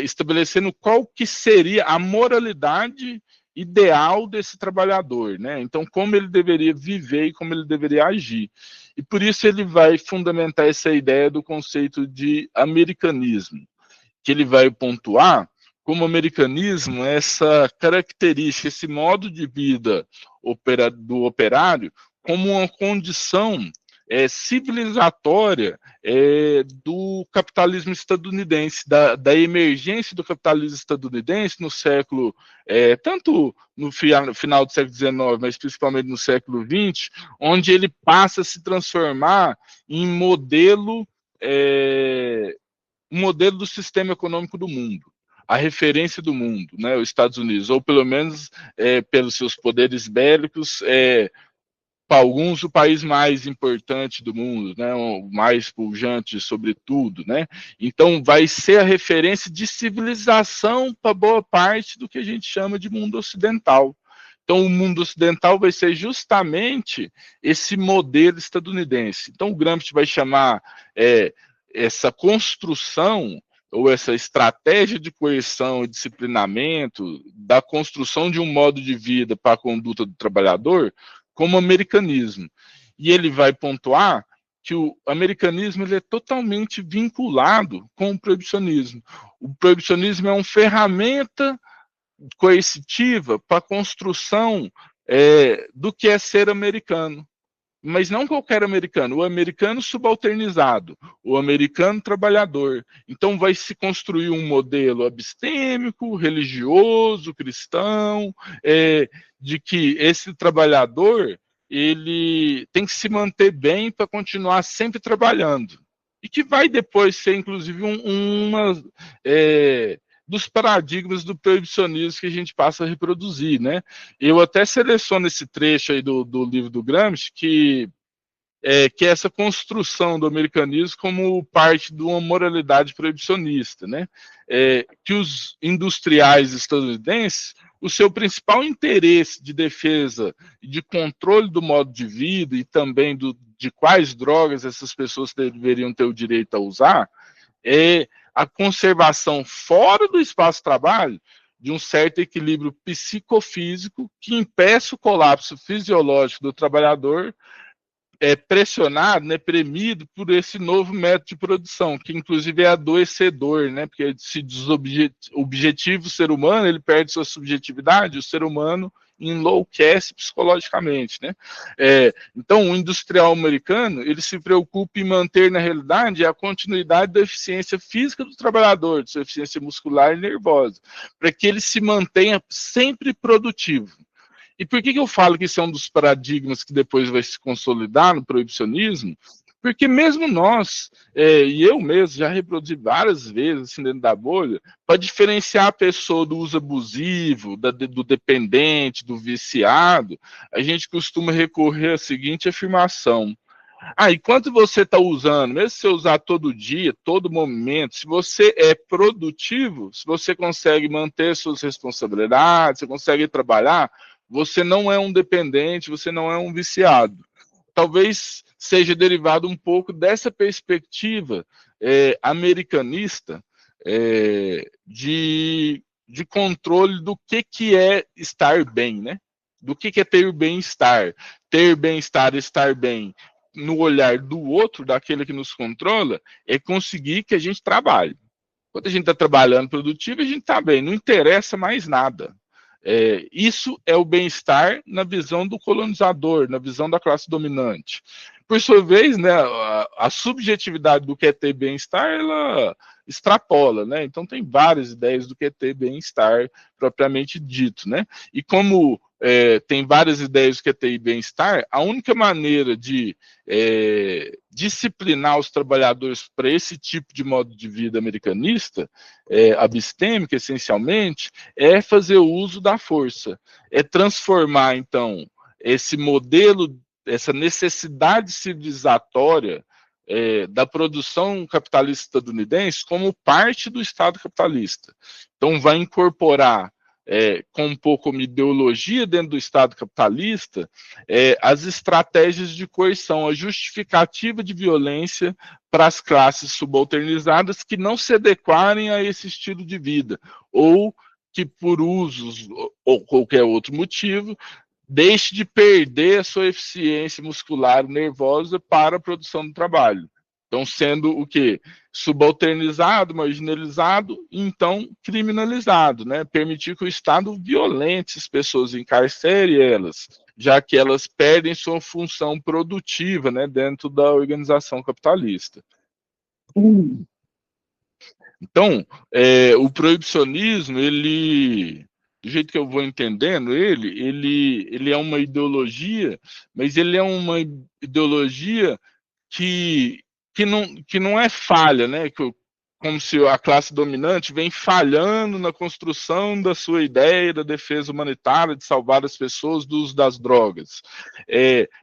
estabelecendo qual que seria a moralidade ideal desse trabalhador, né? Então, como ele deveria viver e como ele deveria agir. E por isso ele vai fundamentar essa ideia do conceito de americanismo, que ele vai pontuar como americanismo essa característica, esse modo de vida do operário como uma condição civilizatória do capitalismo estadunidense, da emergência do capitalismo estadunidense no século, tanto no final do século XIX, mas principalmente no século XX, onde ele passa a se transformar em modelo um modelo do sistema econômico do mundo, a referência do mundo, né, os Estados Unidos, ou pelo menos pelos seus poderes bélicos, para alguns o país mais importante do mundo, né, o mais pujante sobre tudo, né? Então vai ser a referência de civilização para boa parte do que a gente chama de mundo ocidental. Então o mundo ocidental vai ser justamente esse modelo estadunidense. Então o Gramsci vai chamar essa construção ou essa estratégia de coerção e disciplinamento da construção de um modo de vida para a conduta do trabalhador como americanismo. E ele vai pontuar que o americanismo ele é totalmente vinculado com o proibicionismo. O proibicionismo é uma ferramenta coercitiva para a construção do que é ser americano. Mas não qualquer americano, o americano subalternizado, o americano trabalhador. Então vai se construir um modelo abstêmico, religioso, cristão, de que esse trabalhador ele tem que se manter bem para continuar sempre trabalhando. E que vai depois ser, inclusive, dos paradigmas do proibicionismo que a gente passa a reproduzir, né? Eu até seleciono esse trecho aí do livro do Gramsci, que é essa construção do americanismo como parte de uma moralidade proibicionista, né? Que os industriais estadunidenses, o seu principal interesse de defesa e de controle do modo de vida e também de quais drogas essas pessoas deveriam ter o direito a usar, é a conservação fora do espaço de trabalho de um certo equilíbrio psicofísico que impeça o colapso fisiológico do trabalhador, pressionado, né, premido por esse novo método de produção, que inclusive é adoecedor, né, porque se desobjetiva o ser humano, ele perde sua subjetividade, o ser humano enlouquece psicologicamente, né? Então, o industrial americano, ele se preocupa em manter, na realidade, a continuidade da eficiência física do trabalhador, de sua eficiência muscular e nervosa, para que ele se mantenha sempre produtivo. E por que eu falo que isso é um dos paradigmas que depois vai se consolidar no proibicionismo? Porque mesmo nós, e eu mesmo, já reproduzi várias vezes assim, dentro da bolha, para diferenciar a pessoa do uso abusivo, do dependente, do viciado, a gente costuma recorrer à seguinte afirmação: enquanto você está usando, mesmo se você usar todo dia, todo momento, se você é produtivo, se você consegue manter suas responsabilidades, você consegue trabalhar, você não é um dependente, você não é um viciado. Talvez seja derivado um pouco dessa perspectiva americanista de controle do que é estar bem, né? Do que é ter bem-estar. Ter bem-estar, estar bem no olhar do outro, daquele que nos controla, é conseguir que a gente trabalhe. Quando a gente está trabalhando produtivo, a gente está bem, não interessa mais nada. Isso é o bem-estar na visão do colonizador, na visão da classe dominante. Por sua vez, né, a subjetividade do que é ter bem-estar, ela extrapola, né? Então tem várias ideias do que é ter bem-estar propriamente dito, né? E como tem várias ideias do que é ter bem-estar, a única maneira de disciplinar os trabalhadores para esse tipo de modo de vida americanista, abstêmico, essencialmente, é fazer uso da força, é transformar, então, esse modelo, essa necessidade civilizatória da produção capitalista estadunidense como parte do Estado capitalista. Então, vai incorporar com um pouco uma ideologia dentro do Estado capitalista, as estratégias de coerção, a justificativa de violência para as classes subalternizadas que não se adequarem a esse estilo de vida, ou que por usos ou qualquer outro motivo, deixe de perder a sua eficiência muscular e nervosa para a produção do trabalho. Então, sendo o quê? Subalternizado, marginalizado, então criminalizado, né? Permitir que o Estado violente as pessoas, encarcere elas, já que elas perdem sua função produtiva, né, dentro da organização capitalista. Então, o proibicionismo, ele, do jeito que eu vou entendendo ele é uma ideologia, mas ele é uma ideologia que não é falha, né? Como se a classe dominante vem falhando na construção da sua ideia da defesa humanitária, de salvar as pessoas do uso das drogas.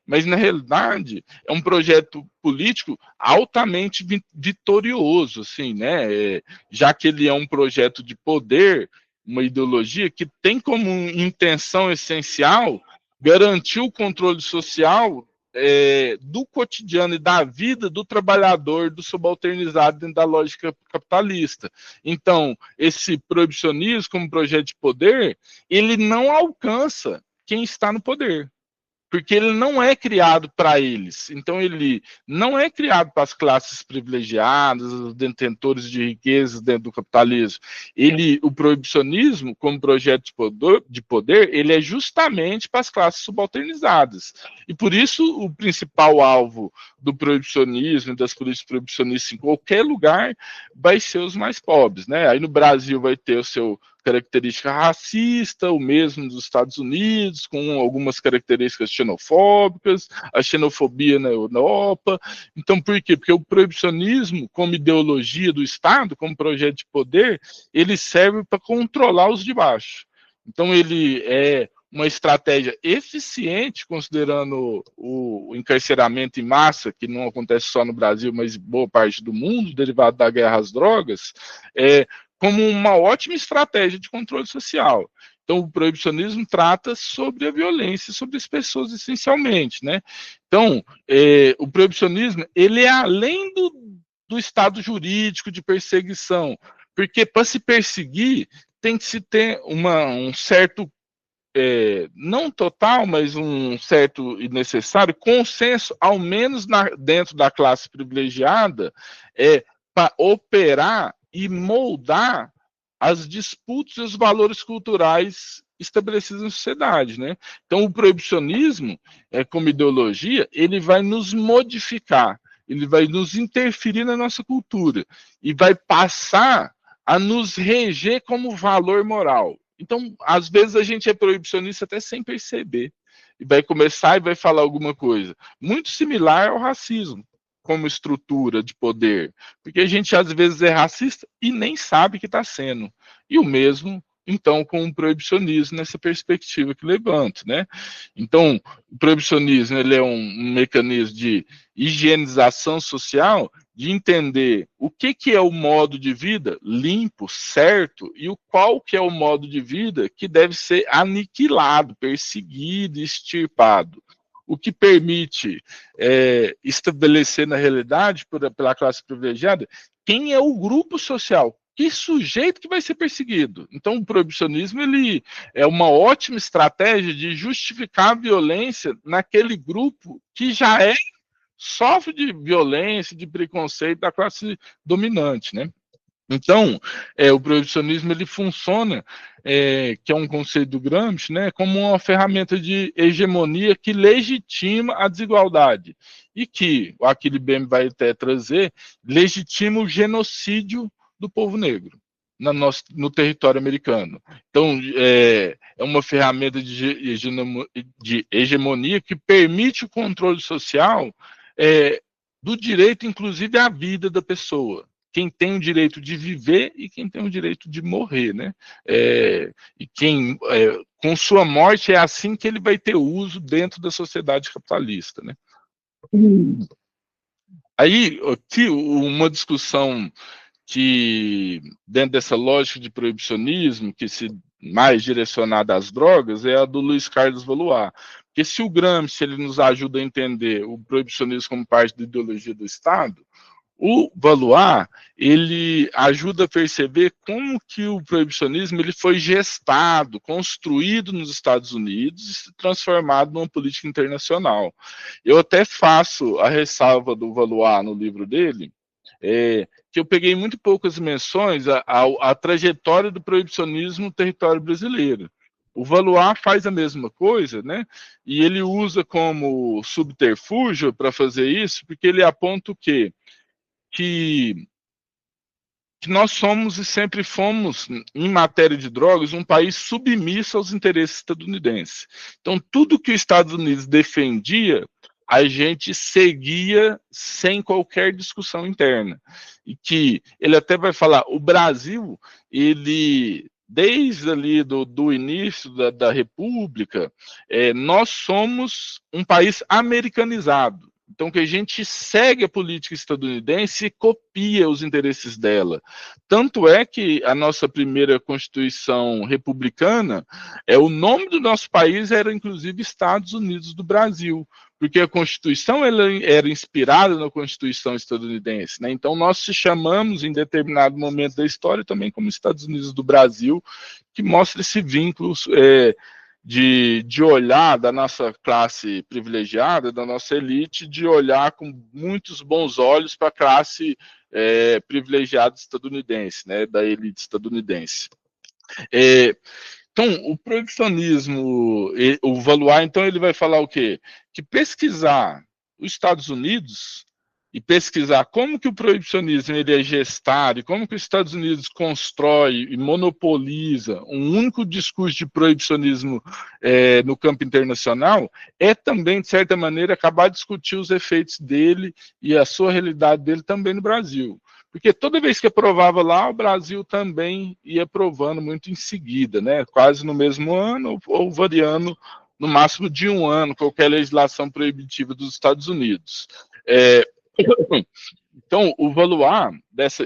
Mas, na realidade, é um projeto político altamente vitorioso, assim, né? Já que ele é um projeto de poder, uma ideologia que tem como intenção essencial garantir o controle social do cotidiano e da vida do trabalhador, do subalternizado dentro da lógica capitalista. Então, esse proibicionismo como projeto de poder, ele não alcança quem está no poder, porque ele não é criado para eles. Então, ele não é criado para as classes privilegiadas, os detentores de riquezas dentro do capitalismo. O proibicionismo, como projeto de poder, ele é justamente para as classes subalternizadas. E por isso, o principal alvo do proibicionismo, das políticas proibicionistas em qualquer lugar, vai ser os mais pobres, né? Aí no Brasil vai ter o seu característica racista, o mesmo dos Estados Unidos, com algumas características xenofóbicas, a xenofobia na Europa. Então, por quê? Porque o proibicionismo, como ideologia do Estado, como projeto de poder, ele serve para controlar os de baixo. Então, ele é uma estratégia eficiente, considerando o encarceramento em massa, que não acontece só no Brasil, mas em boa parte do mundo, derivado da guerra às drogas, como uma ótima estratégia de controle social. Então, o proibicionismo trata sobre a violência, sobre as pessoas, essencialmente, né? Então, o proibicionismo, ele é além do estado jurídico de perseguição, porque para se perseguir, tem que se ter um certo não total, mas um certo e necessário consenso, ao menos dentro da classe privilegiada, para operar e moldar as disputas e os valores culturais estabelecidos na sociedade, né? Então, o proibicionismo, como ideologia, ele vai nos modificar, ele vai nos interferir na nossa cultura e vai passar a nos reger como valor moral. Então, às vezes a gente é proibicionista até sem perceber. E vai começar e vai falar alguma coisa. Muito similar ao racismo, como estrutura de poder. Porque a gente às vezes é racista e nem sabe que está sendo. E o mesmo, então, com o proibicionismo nessa perspectiva que levanto, né? Então, o proibicionismo ele é um mecanismo de higienização social, de entender o que é o modo de vida limpo, certo, e o qual que é o modo de vida que deve ser aniquilado, perseguido, extirpado. O que permite estabelecer na realidade, pela classe privilegiada, quem é o grupo social, que sujeito que vai ser perseguido. Então, o proibicionismo ele é uma ótima estratégia de justificar a violência naquele grupo que já sofre de violência, de preconceito da classe dominante, né? Então, o proibicionismo ele funciona, que é um conceito do Gramsci, né, como uma ferramenta de hegemonia que legitima a desigualdade e que, o Achille Mbembe vai até trazer, legitima o genocídio do povo negro no território americano. Então, é uma ferramenta de hegemonia que permite o controle social do direito, inclusive, à vida da pessoa. Quem tem o direito de viver e quem tem o direito de morrer, né? E quem, com sua morte, é assim que ele vai ter uso dentro da sociedade capitalista, né? Aí, aqui, uma discussão que, dentro dessa lógica de proibicionismo, que se mais direcionada às drogas, é a do Luiz Carlos Valois. Porque se o Gramsci ele nos ajuda a entender o proibicionismo como parte da ideologia do Estado, o Valois, ele ajuda a perceber como que o proibicionismo ele foi gestado, construído nos Estados Unidos e transformado numa política internacional. Eu até faço a ressalva do Valois no livro dele, que eu peguei muito poucas menções à trajetória do proibicionismo no território brasileiro. O Valois faz a mesma coisa, né? E ele usa como subterfúgio para fazer isso, porque ele aponta o quê? Que nós somos e sempre fomos, em matéria de drogas, um país submisso aos interesses estadunidenses. Então, tudo que os Estados Unidos defendia, a gente seguia sem qualquer discussão interna. E que ele até vai falar, o Brasil, ele desde ali do início da República, nós somos um país americanizado. Então, que a gente segue a política estadunidense e copia os interesses dela. Tanto é que a nossa primeira Constituição republicana, o nome do nosso país era, inclusive, Estados Unidos do Brasil, porque a Constituição ela era inspirada na Constituição estadunidense, né? Então, nós se chamamos, em determinado momento da história, também como Estados Unidos do Brasil, que mostra esse vínculo de olhar da nossa classe privilegiada, da nossa elite, de olhar com muitos bons olhos para a classe privilegiada estadunidense, né, da elite estadunidense. Então, o proibicionismo, o Valois, então, ele vai falar o quê? Que pesquisar os Estados Unidos e pesquisar como que o proibicionismo ele é gestado e como que os Estados Unidos constrói e monopoliza um único discurso de proibicionismo no campo internacional, é também, de certa maneira, acabar de discutir os efeitos dele e a sua realidade dele também no Brasil. Porque toda vez que aprovava lá, o Brasil também ia aprovando muito em seguida, né? Quase no mesmo ano ou variando no máximo de um ano, qualquer legislação proibitiva dos Estados Unidos. Então, o Valois,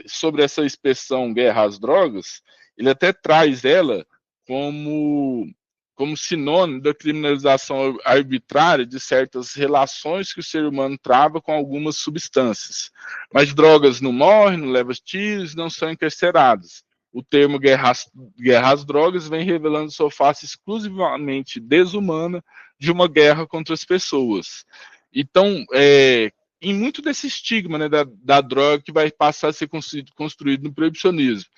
sobre essa expressão guerra às drogas, ele até traz ela como sinônimo da criminalização arbitrária de certas relações que o ser humano trava com algumas substâncias. Mas drogas não morrem, não levam tiros, não são encarceradas. O termo guerra às drogas vem revelando sua face exclusivamente desumana de uma guerra contra as pessoas. Então, em muito desse estigma, né, da droga que vai passar a ser construído no proibicionismo.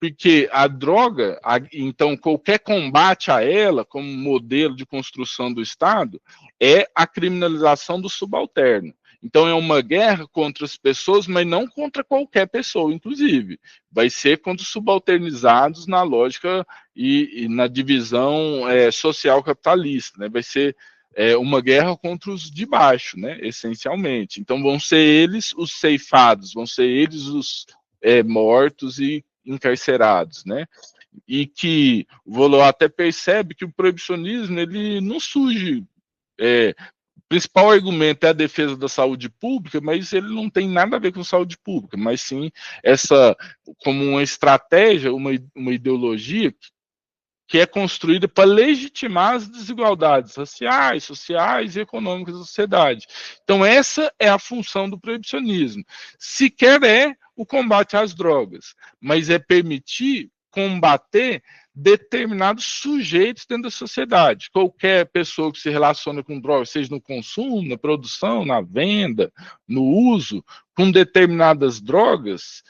Porque a droga, então, qualquer combate a ela, como modelo de construção do Estado, é a criminalização do subalterno. Então, é uma guerra contra as pessoas, mas não contra qualquer pessoa, inclusive. Vai ser contra os subalternizados na lógica e na divisão social capitalista, né? Vai ser uma guerra contra os de baixo, né? Essencialmente. Então, vão ser eles os ceifados, vão ser eles os mortos e encarcerados, né? E que o Valois até percebe que o proibicionismo ele não surge. O principal argumento é a defesa da saúde pública, mas ele não tem nada a ver com saúde pública, mas sim essa como uma estratégia, uma ideologia que é construída para legitimar as desigualdades sociais e econômicas da sociedade. Então, essa é a função do proibicionismo. Sequer é o combate às drogas, mas é permitir combater determinados sujeitos dentro da sociedade. Qualquer pessoa que se relaciona com drogas, seja no consumo, na produção, na venda, no uso, com determinadas drogas,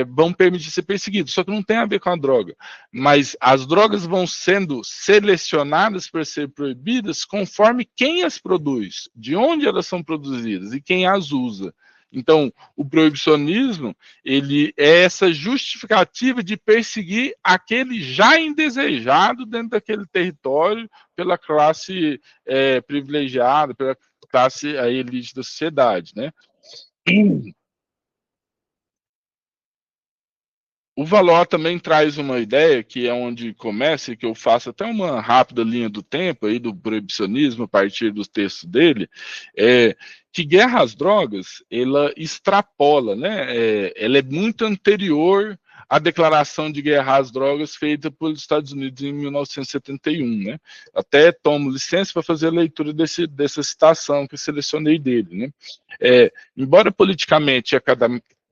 vão permitir ser perseguidos. Só que não tem a ver com a droga. Mas as drogas vão sendo selecionadas para ser proibidas conforme quem as produz, de onde elas são produzidas e quem as usa. Então, o proibicionismo, ele é essa justificativa de perseguir aquele já indesejado dentro daquele território pela classe privilegiada, pela classe, a elite da sociedade, né? O Valois também traz uma ideia, que é onde começa, e que eu faço até uma rápida linha do tempo aí do proibicionismo a partir dos textos dele, que guerra às drogas, ela extrapola, né? Ela é muito anterior à declaração de guerra às drogas feita pelos Estados Unidos em 1971, né? Até tomo licença para fazer a leitura dessa citação que eu selecionei dele, né? Embora politicamente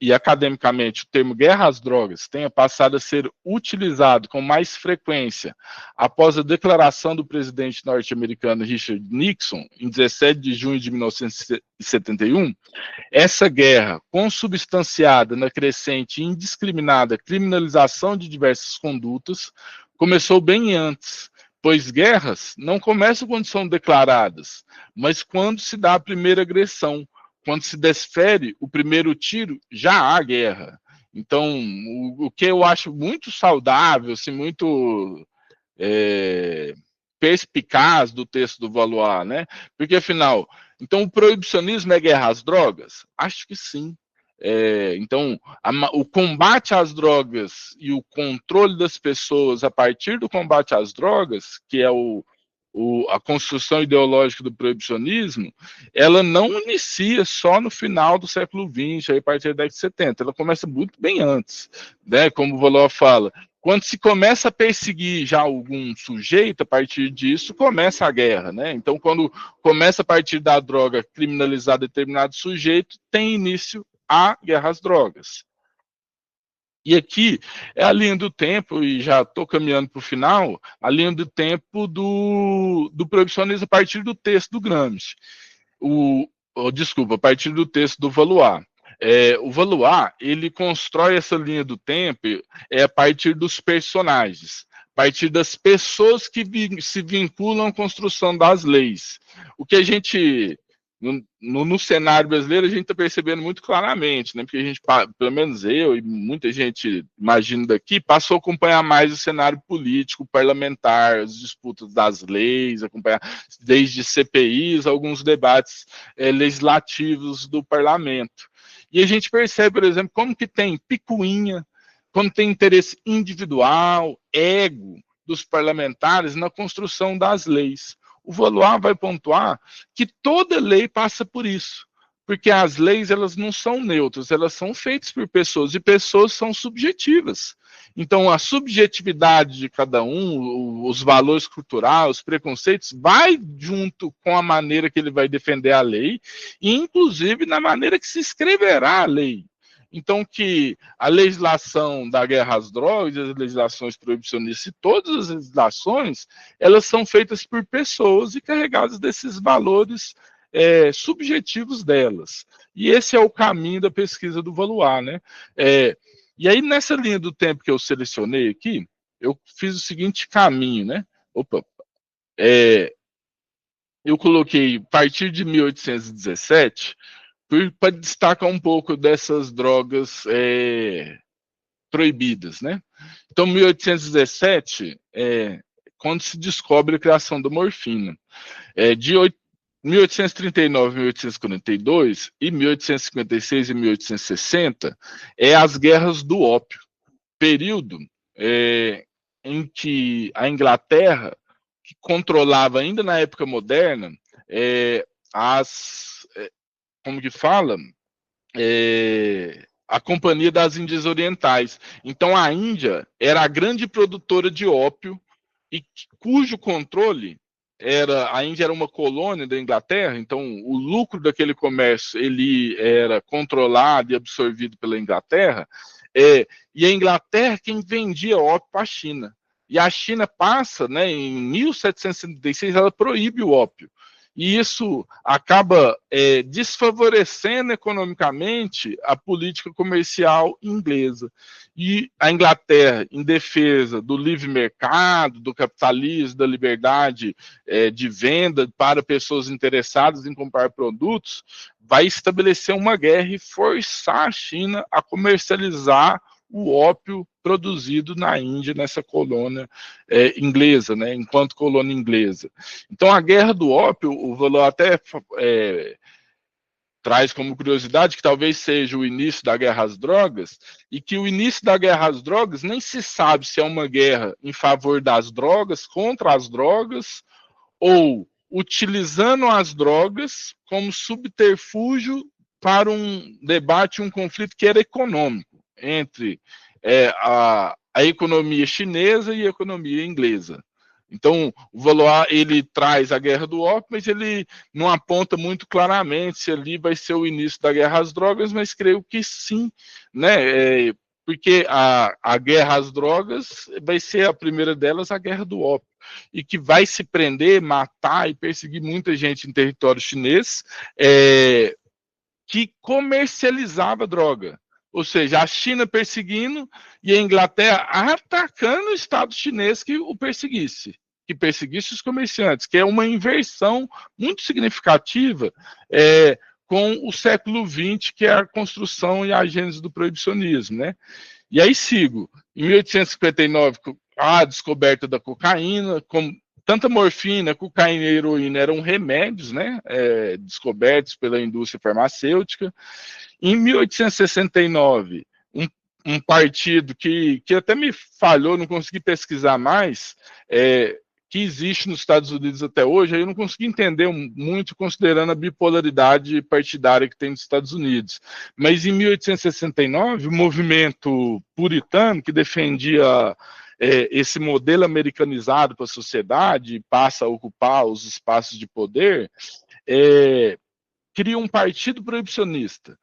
e academicamente o termo guerra às drogas tenha passado a ser utilizado com mais frequência após a declaração do presidente norte-americano Richard Nixon, em 17 de junho de 1971, essa guerra, consubstanciada na crescente e indiscriminada criminalização de diversas condutas, começou bem antes, pois guerras não começam quando são declaradas, mas quando se dá a primeira agressão. Quando se desfere o primeiro tiro, já há guerra. Então, o que eu acho muito saudável, assim, muito perspicaz do texto do Valois, né? Porque, afinal, então o proibicionismo é guerra às drogas? Acho que sim. Então, o combate às drogas e o controle das pessoas a partir do combate às drogas, que é a construção ideológica do proibicionismo, ela não inicia só no final do século XX, aí, a partir da década de 70, ela começa muito bem antes, né? Como o Valois fala, quando se começa a perseguir já algum sujeito, a partir disso começa a guerra, né? Então, quando começa a partir da droga criminalizar determinado sujeito, tem início a guerra às drogas. E aqui é a linha do tempo, e já estou caminhando para o final, a linha do tempo do proibicionismo a partir do texto do Gramsci. Desculpa, a partir do texto do Valois. O Valois, ele constrói essa linha do tempo a partir dos personagens, a partir das pessoas que se vinculam à construção das leis. O que a gente no cenário brasileiro a gente está percebendo muito claramente, né? Porque a gente, pelo menos eu e muita gente, imagino daqui, passou a acompanhar mais o cenário político, parlamentar, as disputas das leis, acompanhar desde CPIs, alguns debates legislativos do parlamento. E a gente percebe, por exemplo, como que tem picuinha, como tem interesse individual, ego dos parlamentares na construção das leis. O Valois vai pontuar que toda lei passa por isso, porque as leis elas não são neutras, elas são feitas por pessoas, e pessoas são subjetivas. Então, a subjetividade de cada um, os valores culturais, os preconceitos, vai junto com a maneira que ele vai defender a lei, e inclusive na maneira que se escreverá a lei. Então, que a legislação da guerra às drogas, as legislações proibicionistas e todas as legislações, elas são feitas por pessoas e carregadas desses valores subjetivos delas. E esse é o caminho da pesquisa do Valois, né? E aí, nessa linha do tempo que eu selecionei aqui, eu fiz o seguinte caminho, né? Eu coloquei, a partir de 1817, para destacar um pouco dessas drogas proibidas, né? Então, 1817, quando se descobre a criação da morfina. De 1839, 1842 e 1856 e 1860 as guerras do ópio, período em que a Inglaterra, que controlava ainda na época moderna como que fala? A Companhia das Índias Orientais. Então, a Índia era a grande produtora de ópio e cujo controle a Índia era uma colônia da Inglaterra, então o lucro daquele comércio ele era controlado e absorvido pela Inglaterra, e a Inglaterra quem vendia ópio para a China. E a China passa, né, em 1776, ela proíbe o ópio. E isso acaba desfavorecendo economicamente a política comercial inglesa. E a Inglaterra, em defesa do livre mercado, do capitalismo, da liberdade de venda para pessoas interessadas em comprar produtos, vai estabelecer uma guerra e forçar a China a comercializar o ópio produzido na Índia, nessa colônia inglesa, né, enquanto colônia inglesa. Então, a guerra do ópio, o Valois até traz como curiosidade que talvez seja o início da guerra às drogas, e que o início da guerra às drogas nem se sabe se é uma guerra em favor das drogas, contra as drogas, ou utilizando as drogas como subterfúgio para um debate, um conflito que era econômico, entre a economia chinesa e a economia inglesa. Então, o Valois, ele traz a guerra do ópio, mas ele não aponta muito claramente se ali vai ser o início da guerra às drogas, mas creio que sim, né? Porque a guerra às drogas vai ser a primeira delas, a guerra do ópio, e que vai se prender, matar e perseguir muita gente em território chinês que comercializava droga. Ou seja, a China perseguindo e a Inglaterra atacando o Estado chinês que o perseguisse, que perseguisse os comerciantes, que é uma inversão muito significativa com o século XX, que é a construção e a gênese do proibicionismo, né? E aí sigo. Em 1859, a descoberta da cocaína, tanta morfina, cocaína e heroína eram remédios, né, descobertos pela indústria farmacêutica. Em 1869, um partido que até me falhou, não consegui pesquisar mais, que existe nos Estados Unidos até hoje, aí eu não consegui entender muito, considerando a bipolaridade partidária que tem nos Estados Unidos. Mas em 1869, o movimento puritano, que defendia esse modelo americanizado para a sociedade, passa a ocupar os espaços de poder, cria um partido proibicionista,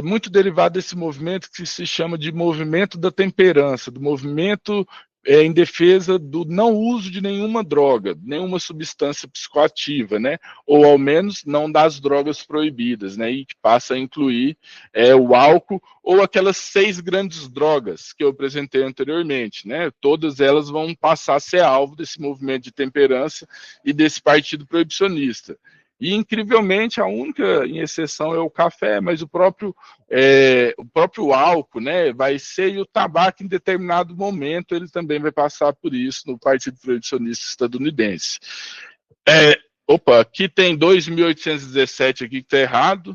muito derivado desse movimento que se chama de movimento da temperança, do movimento em defesa do não uso de nenhuma droga, nenhuma substância psicoativa, né? Ou ao menos não das drogas proibidas, né? E que passa a incluir o álcool ou aquelas 6 grandes drogas que eu apresentei anteriormente, né? Todas elas vão passar a ser alvo desse movimento de temperança e desse partido proibicionista. E, incrivelmente, a única exceção é o café, mas o próprio álcool, né, vai ser, e o tabaco, em determinado momento, ele também vai passar por isso no Partido Proibicionista Estadunidense. Opa, aqui tem 2.817 aqui que está errado,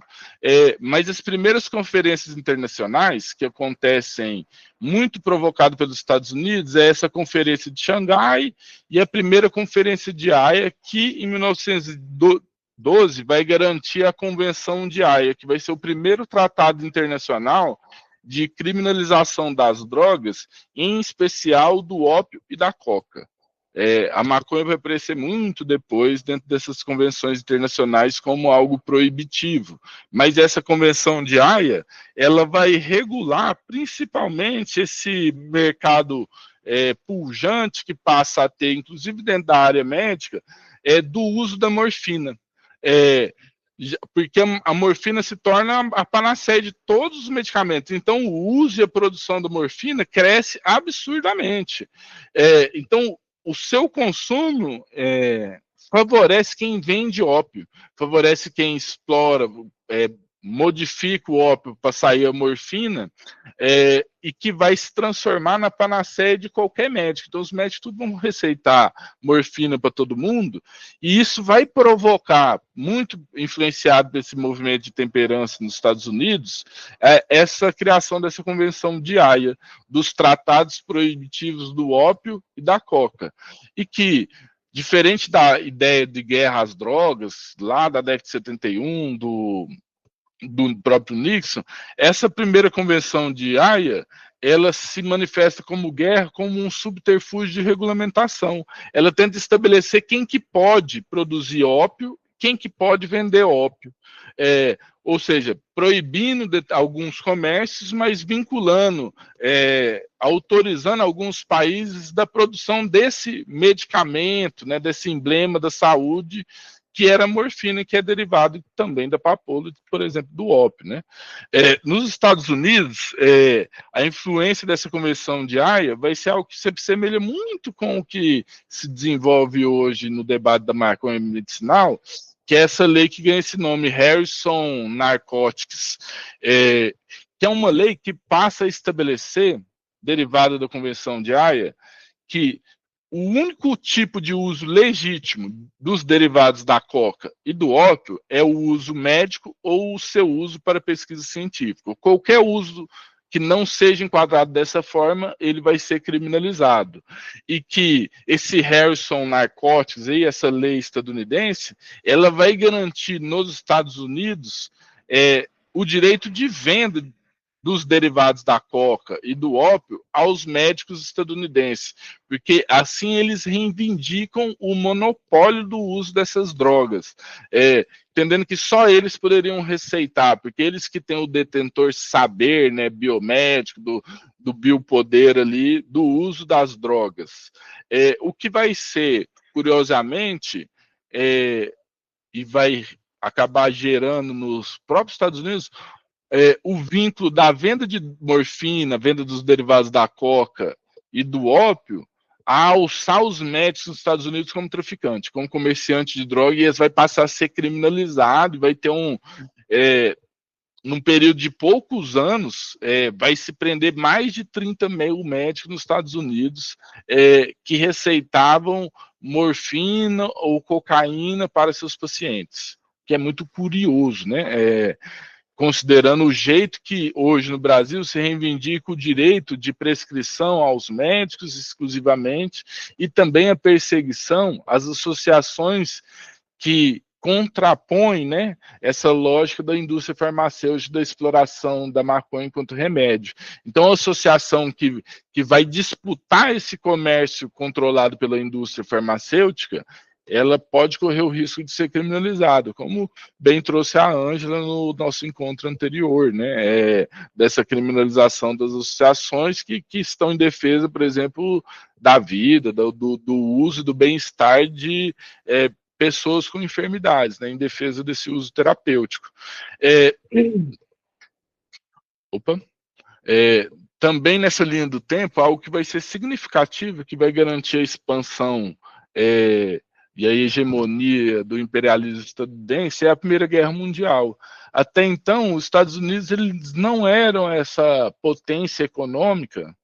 mas as primeiras conferências internacionais que acontecem muito provocado pelos Estados Unidos é essa conferência de Xangai e a primeira conferência de Haia, que em 1912 vai garantir a Convenção de Haia, que vai ser o primeiro tratado internacional de criminalização das drogas, em especial do ópio e da coca. A maconha vai aparecer muito depois dentro dessas convenções internacionais como algo proibitivo, mas essa convenção de Haia, ela vai regular principalmente esse mercado pujante que passa a ter, inclusive dentro da área médica, do uso da morfina. Porque a morfina se torna a panaceia de todos os medicamentos. Então, o uso e a produção da morfina cresce absurdamente. Então, o seu consumo favorece quem vende ópio, favorece quem explora, modifica o ópio para sair a morfina, e que vai se transformar na panaceia de qualquer médico. Então, os médicos tudo vão receitar morfina para todo mundo, e isso vai provocar, muito influenciado desse movimento de temperança nos Estados Unidos, essa criação dessa convenção de Haia, dos tratados proibitivos do ópio e da coca, e que, diferente da ideia de guerra às drogas, lá da década de 71, do próprio Nixon, essa primeira convenção de Haia, ela se manifesta como guerra, como um subterfúgio de regulamentação. Ela tenta estabelecer quem que pode produzir ópio, quem que pode vender ópio. Ou seja, proibindo alguns comércios, mas vinculando, autorizando alguns países da produção desse medicamento, né, desse emblema da saúde, que era a morfina, que é derivado também da papoula, por exemplo, do ópio, né? Nos Estados Unidos, a influência dessa convenção de Haia vai ser algo que se assemelha muito com o que se desenvolve hoje no debate da maconha medicinal, que é essa lei que ganha esse nome, Harrison Narcotics, que é uma lei que passa a estabelecer, derivada da convenção de Haia, que o único tipo de uso legítimo dos derivados da coca e do ópio é o uso médico ou o seu uso para pesquisa científica. Qualquer uso que não seja enquadrado dessa forma, ele vai ser criminalizado. E que esse Harrison Narcotics, aí, essa lei estadunidense, ela vai garantir nos Estados Unidos o direito de venda dos derivados da coca e do ópio aos médicos estadunidenses, porque assim eles reivindicam o monopólio do uso dessas drogas, entendendo que só eles poderiam receitar, porque eles que têm o detentor saber, né, biomédico, do biopoder ali, do uso das drogas. O que vai ser, curiosamente, e vai acabar gerando nos próprios Estados Unidos, o vínculo da venda de morfina, venda dos derivados da coca e do ópio, a alçar os médicos nos Estados Unidos como traficante, como comerciante de droga, e eles vai passar a ser criminalizado, e vai ter num período de poucos anos, vai se prender mais de 30 mil médicos nos Estados Unidos que receitavam morfina ou cocaína para seus pacientes, que é muito curioso, né? Considerando o jeito que hoje no Brasil se reivindica o direito de prescrição aos médicos exclusivamente, e também a perseguição às associações que contrapõem, né, essa lógica da indústria farmacêutica, da exploração da maconha enquanto remédio. Então, a associação que vai disputar esse comércio controlado pela indústria farmacêutica, ela pode correr o risco de ser criminalizada, como bem trouxe a Ângela no nosso encontro anterior, né? Dessa criminalização das associações que estão em defesa, por exemplo, da vida, do uso e do bem-estar de pessoas com enfermidades, né? Em defesa desse uso terapêutico. Também nessa linha do tempo, algo que vai ser significativo, que vai garantir a expansão e a hegemonia do imperialismo estadunidense é a Primeira Guerra Mundial. Até então, os Estados Unidos eles não eram essa potência econômica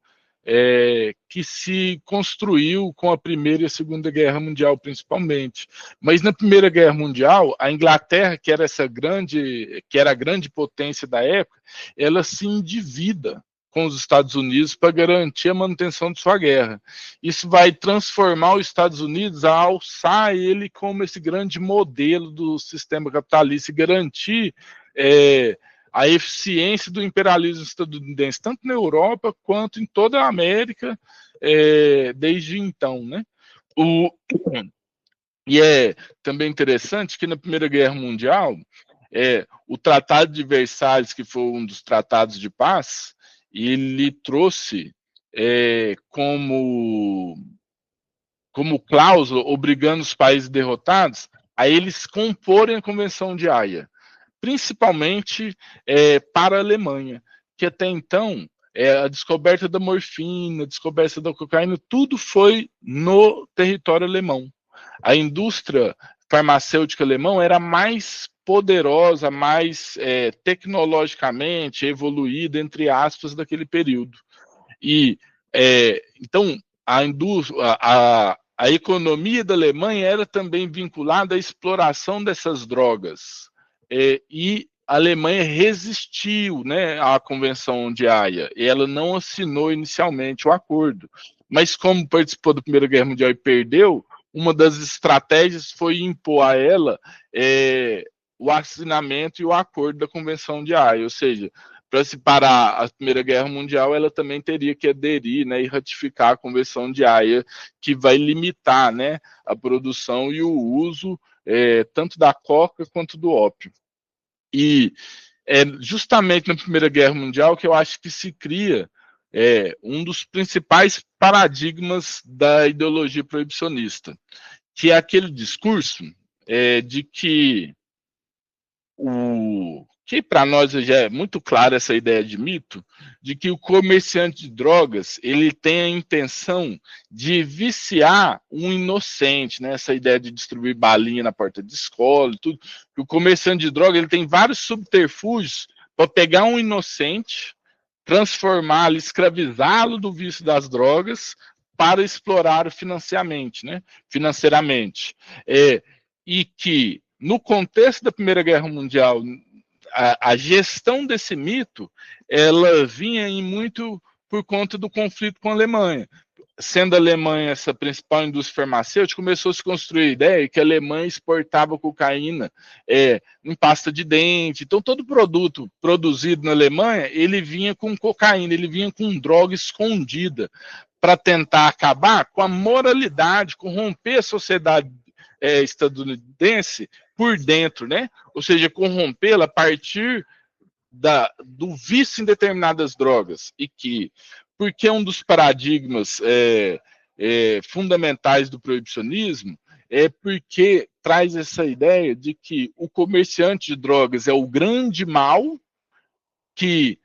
que se construiu com a Primeira e a Segunda Guerra Mundial, principalmente. Mas na Primeira Guerra Mundial, a Inglaterra, que era a grande potência da época, ela se endivida com os Estados Unidos para garantir a manutenção de sua guerra. Isso vai transformar os Estados Unidos a alçar ele como esse grande modelo do sistema capitalista e garantir a eficiência do imperialismo estadunidense, tanto na Europa quanto em toda a América, desde então, né? E é também interessante que na Primeira Guerra Mundial, o Tratado de Versalhes, que foi um dos tratados de paz, ele trouxe como cláusula, obrigando os países derrotados a eles comporem a Convenção de Haia, principalmente para a Alemanha, que até então a descoberta da morfina, a descoberta da cocaína, tudo foi no território alemão. A indústria farmacêutica alemã era mais poderosa, mais tecnologicamente evoluída, entre aspas, daquele período. E então a economia da Alemanha era também vinculada à exploração dessas drogas. E a Alemanha resistiu, né, à Convenção de Haia. E ela não assinou inicialmente o acordo. Mas como participou da Primeira Guerra Mundial e perdeu, uma das estratégias foi impor a ela o assinamento e o acordo da Convenção de Haia. Ou seja, para se parar a Primeira Guerra Mundial, ela também teria que aderir, né, e ratificar a Convenção de Haia, que vai limitar, né, a produção e o uso tanto da coca quanto do ópio. E é justamente na Primeira Guerra Mundial que eu acho que se cria um dos principais paradigmas da ideologia proibicionista, que é aquele discurso de que para nós já é muito clara essa ideia de mito, de que o comerciante de drogas ele tem a intenção de viciar um inocente, né? Essa ideia de distribuir balinha na porta de escola, tudo. O comerciante de droga ele tem vários subterfúgios para pegar um inocente, transformá-lo, escravizá-lo do vício das drogas para explorar financeiramente, né? E que no contexto da Primeira Guerra Mundial, a gestão desse mito, ela vinha em muito por conta do conflito com a Alemanha. Sendo a Alemanha essa principal indústria farmacêutica, começou a se construir a ideia que a Alemanha exportava cocaína em pasta de dente. Então, todo produto produzido na Alemanha, ele vinha com cocaína, ele vinha com droga escondida, para tentar acabar com a moralidade, corromper a sociedade estadunidense por dentro, né? Ou seja, corrompê-la a partir do vício em determinadas drogas. E que, porque um dos paradigmas fundamentais do proibicionismo é porque traz essa ideia de que o comerciante de drogas é o grande mal que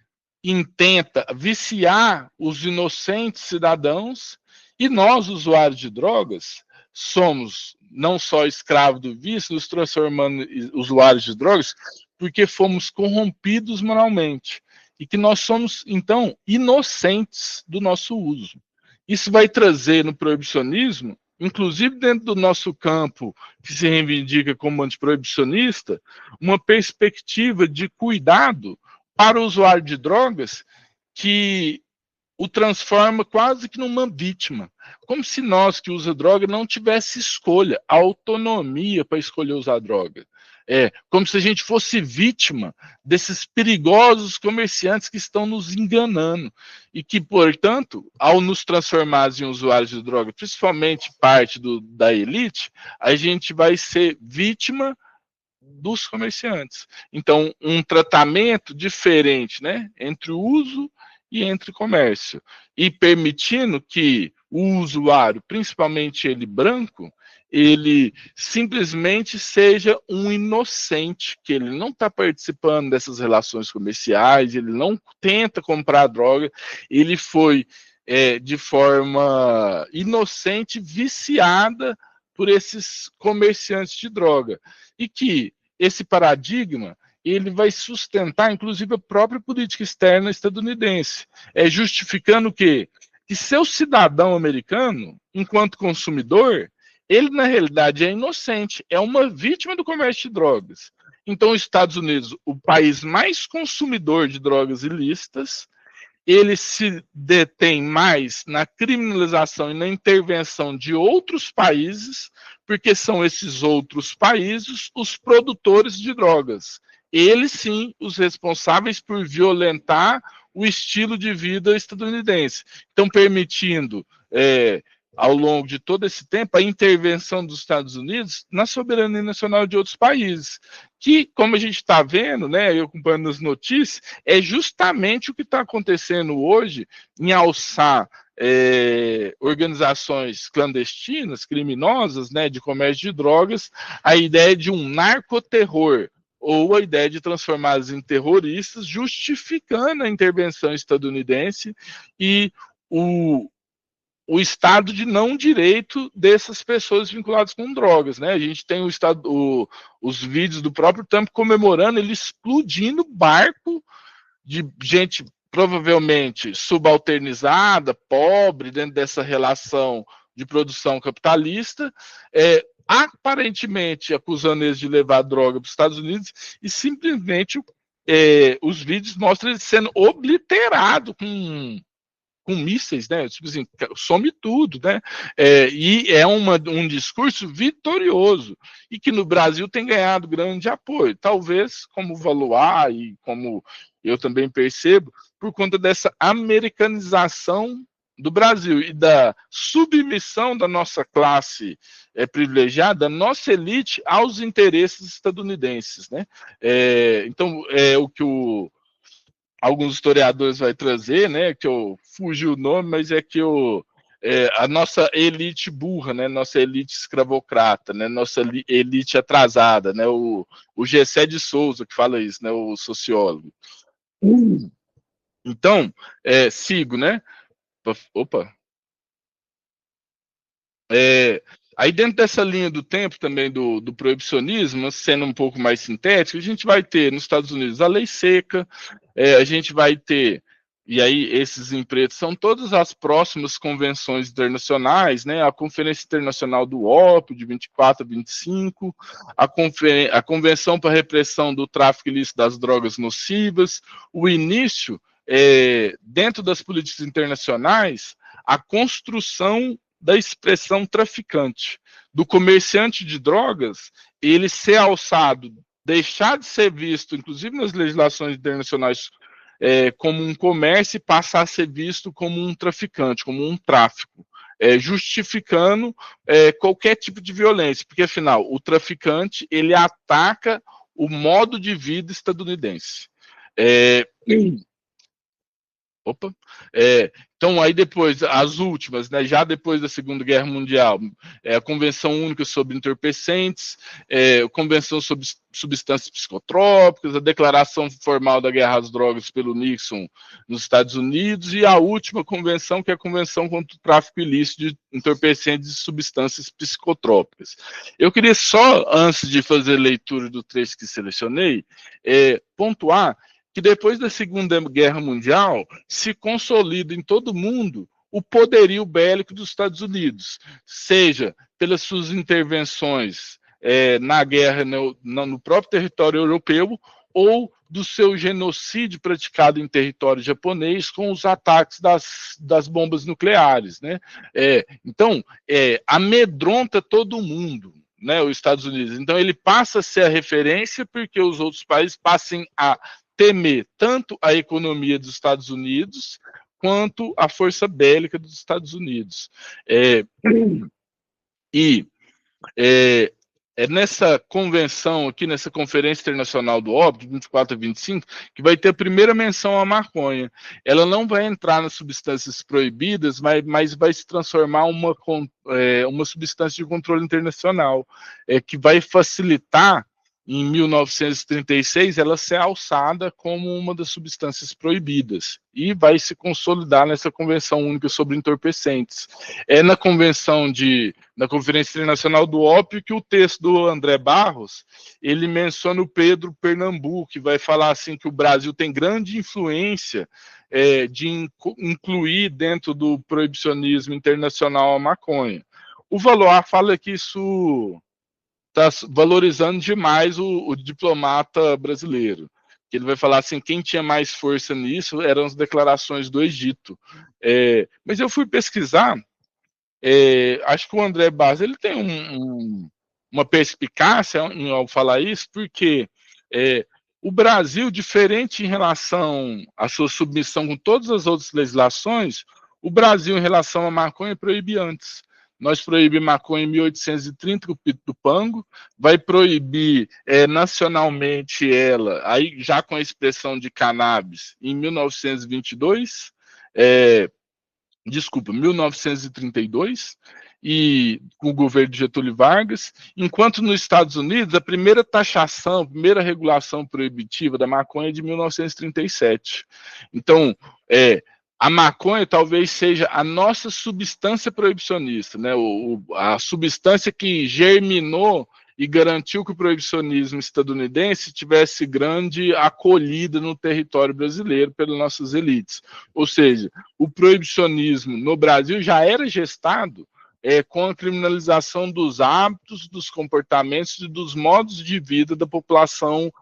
intenta viciar os inocentes cidadãos, e nós, usuários de drogas, somos não só escravos do vício, nos transformando em usuários de drogas, porque fomos corrompidos moralmente. E que nós somos, então, inocentes do nosso uso. Isso vai trazer no proibicionismo, inclusive dentro do nosso campo, que se reivindica como antiproibicionista, uma perspectiva de cuidado para o usuário de drogas que o transforma quase que numa vítima. Como se nós que usa droga não tivesse escolha, autonomia para escolher usar droga. Como se a gente fosse vítima desses perigosos comerciantes que estão nos enganando e que, portanto, ao nos transformar em usuários de droga, principalmente parte da elite, a gente vai ser vítima dos comerciantes. Então, um tratamento diferente, né, entre o uso e entre comércio, e permitindo que o usuário, principalmente ele branco, ele simplesmente seja um inocente, que ele não está participando dessas relações comerciais, ele não tenta comprar droga, ele foi de forma inocente, viciada por esses comerciantes de droga. E que esse paradigma ele vai sustentar, inclusive, a própria política externa estadunidense, justificando que seu cidadão americano, enquanto consumidor, ele, na realidade, é inocente, é uma vítima do comércio de drogas. Então, os Estados Unidos, o país mais consumidor de drogas ilícitas, ele se detém mais na criminalização e na intervenção de outros países, porque são esses outros países os produtores de drogas. Eles, sim, os responsáveis por violentar o estilo de vida estadunidense. Então, permitindo, ao longo de todo esse tempo, a intervenção dos Estados Unidos na soberania nacional de outros países, que, como a gente está vendo, né, eu acompanhando as notícias, é justamente o que está acontecendo hoje em alçar organizações clandestinas, criminosas, né, de comércio de drogas, a ideia de um narcoterror, ou a ideia de transformá-los em terroristas, justificando a intervenção estadunidense e o estado de não direito dessas pessoas vinculadas com drogas, né? A gente tem os vídeos do próprio Trump comemorando ele explodindo barco de gente provavelmente subalternizada, pobre, dentro dessa relação de produção capitalista, aparentemente acusando eles de levar droga para os Estados Unidos, e simplesmente os vídeos mostram ele sendo obliterado com mísseis, né? Tipo assim, some tudo, né? E é um discurso vitorioso e que no Brasil tem ganhado grande apoio. Talvez, como o Valois e como eu também percebo, por conta dessa americanização do Brasil e da submissão da nossa classe privilegiada, da nossa elite, aos interesses estadunidenses, né? Então, o que alguns historiadores vai trazer, né, que eu fugi o nome, mas é que a nossa elite burra, né, nossa elite escravocrata, né, nossa elite atrasada, né, o Gessé de Souza que fala isso, né, o sociólogo. Então, sigo, né? Opa. Aí dentro dessa linha do tempo também do proibicionismo, sendo um pouco mais sintético, a gente vai ter nos Estados Unidos a lei seca, a gente vai ter, e aí esses empretos são todas as próximas convenções internacionais, né? A Conferência Internacional do Ópio, de 24 a 25, a Convenção para a Repressão do Tráfico Ilícito das Drogas Nocivas, o início, dentro das políticas internacionais, a construção da expressão traficante, do comerciante de drogas, ele ser alçado, deixar de ser visto, inclusive nas legislações internacionais, como um comércio e passar a ser visto como um traficante, como um tráfico, justificando qualquer tipo de violência, porque afinal o traficante ele ataca o modo de vida estadunidense. Opa. Então, aí depois, as últimas, né, já depois da Segunda Guerra Mundial, a Convenção Única sobre Entorpecentes, a Convenção sobre Substâncias Psicotrópicas, a Declaração Formal da Guerra às Drogas pelo Nixon nos Estados Unidos, e a última convenção, que é a Convenção contra o Tráfico Ilícito de Entorpecentes e Substâncias Psicotrópicas. Eu queria só, antes de fazer a leitura do trecho que selecionei, pontuar que depois da Segunda Guerra Mundial se consolida em todo o mundo o poderio bélico dos Estados Unidos, seja pelas suas intervenções na guerra no próprio território europeu, ou do seu genocídio praticado em território japonês com os ataques das bombas nucleares, né? Então, amedronta todo mundo, né, os Estados Unidos. Então, ele passa a ser a referência porque os outros países passem a temer tanto a economia dos Estados Unidos quanto a força bélica dos Estados Unidos. É nessa convenção aqui, nessa Conferência Internacional do Ópio, de 24 a 25, que vai ter a primeira menção à maconha. Ela não vai entrar nas substâncias proibidas, mas vai se transformar uma substância de controle internacional, que vai facilitar em 1936, ela ser alçada como uma das substâncias proibidas e vai se consolidar nessa Convenção Única sobre Entorpecentes. É na na Conferência Internacional do Ópio que o texto do André Barros, ele menciona o Pedro Pernambuco, que vai falar assim que o Brasil tem grande influência de incluir dentro do proibicionismo internacional a maconha. O Valois fala que isso está valorizando demais o diplomata brasileiro. Que ele vai falar assim, quem tinha mais força nisso eram as declarações do Egito. Mas eu fui pesquisar, acho que o André Barros ele tem uma perspicácia ao falar isso, porque o Brasil, diferente em relação à sua submissão com todas as outras legislações, o Brasil, em relação à maconha, proíbe antes. Nós proibimos maconha em 1830, com o Pito do Pango, vai proibir nacionalmente ela, aí já com a expressão de cannabis, em 1922, 1932, e com o governo de Getúlio Vargas, enquanto nos Estados Unidos a primeira taxação, a primeira regulação proibitiva da maconha é de 1937. Então, a maconha talvez seja a nossa substância proibicionista, né? A substância que germinou e garantiu que o proibicionismo estadunidense tivesse grande acolhida no território brasileiro pelas nossas elites. Ou seja, o proibicionismo no Brasil já era gestado com a criminalização dos hábitos, dos comportamentos e dos modos de vida da população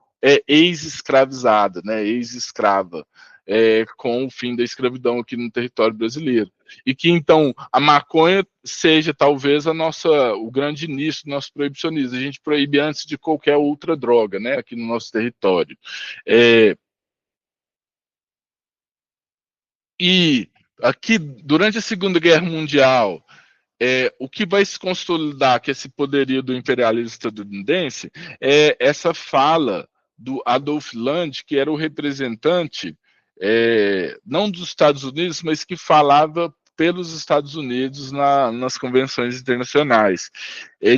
ex-escravizada, né, ex-escrava, com o fim da escravidão aqui no território brasileiro. E que, então, a maconha seja talvez o grande início do nosso proibicionismo. A gente proíbe antes de qualquer outra droga, né, aqui no nosso território. E aqui, durante a Segunda Guerra Mundial, o que vai se consolidar, que esse poderio do imperialismo estadunidense, é essa fala do Adolf Land, que era o representante, não dos Estados Unidos, mas que falava pelos Estados Unidos nas convenções internacionais,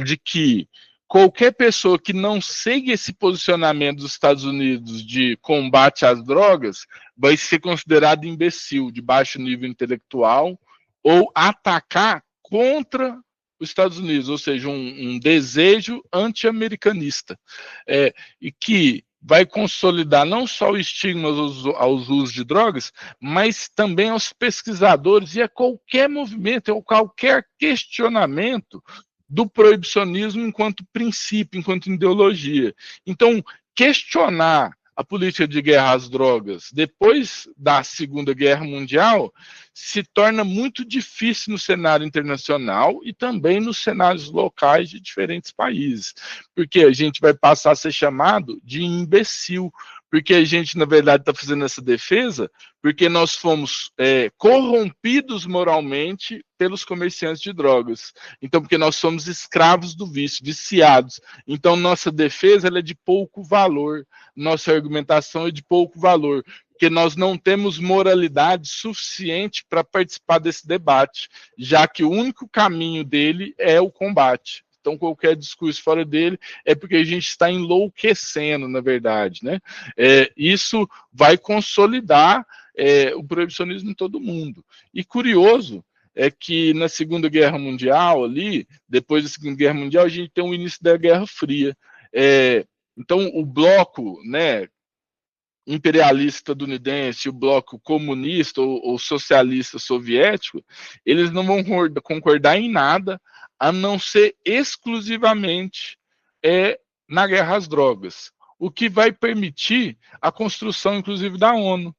de que qualquer pessoa que não siga esse posicionamento dos Estados Unidos de combate às drogas vai ser considerado imbecil, de baixo nível intelectual, ou atacar contra os Estados Unidos, ou seja, um desejo anti-americanista, e que vai consolidar não só o estigma aos usos de drogas, mas também aos pesquisadores e a qualquer movimento ou qualquer questionamento do proibicionismo enquanto princípio, enquanto ideologia. Então, questionar a política de guerra às drogas depois da Segunda Guerra Mundial se torna muito difícil no cenário internacional e também nos cenários locais de diferentes países, porque a gente vai passar a ser chamado de imbecil, porque a gente, na verdade, está fazendo essa defesa porque nós fomos corrompidos moralmente pelos comerciantes de drogas. Então, porque nós somos escravos do vício, viciados. Então, nossa defesa ela é de pouco valor, nossa argumentação é de pouco valor, porque nós não temos moralidade suficiente para participar desse debate, já que o único caminho dele é o combate. Então, qualquer discurso fora dele é porque a gente está enlouquecendo, na verdade, né? Isso vai consolidar o proibicionismo em todo mundo. E curioso é que na Segunda Guerra Mundial, ali, depois da Segunda Guerra Mundial, a gente tem o início da Guerra Fria. Então, o bloco, né, imperialista estadunidense, o bloco comunista ou socialista soviético, eles não vão concordar em nada a não ser exclusivamente na guerra às drogas, o que vai permitir a construção, inclusive, da ONU,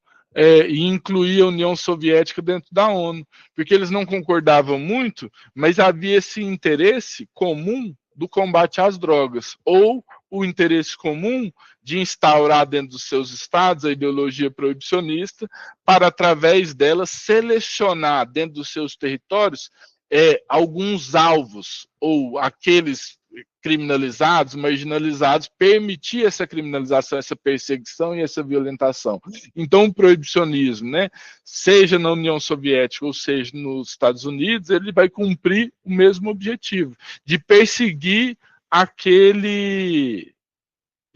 e incluir a União Soviética dentro da ONU, porque eles não concordavam muito, mas havia esse interesse comum do combate às drogas, ou o interesse comum de instaurar dentro dos seus estados a ideologia proibicionista, para, através dela, selecionar dentro dos seus territórios alguns alvos, ou aqueles criminalizados, marginalizados, permitir essa criminalização, essa perseguição e essa violentação. Então, o proibicionismo, né, seja na União Soviética ou seja nos Estados Unidos, ele vai cumprir o mesmo objetivo, de perseguir aquele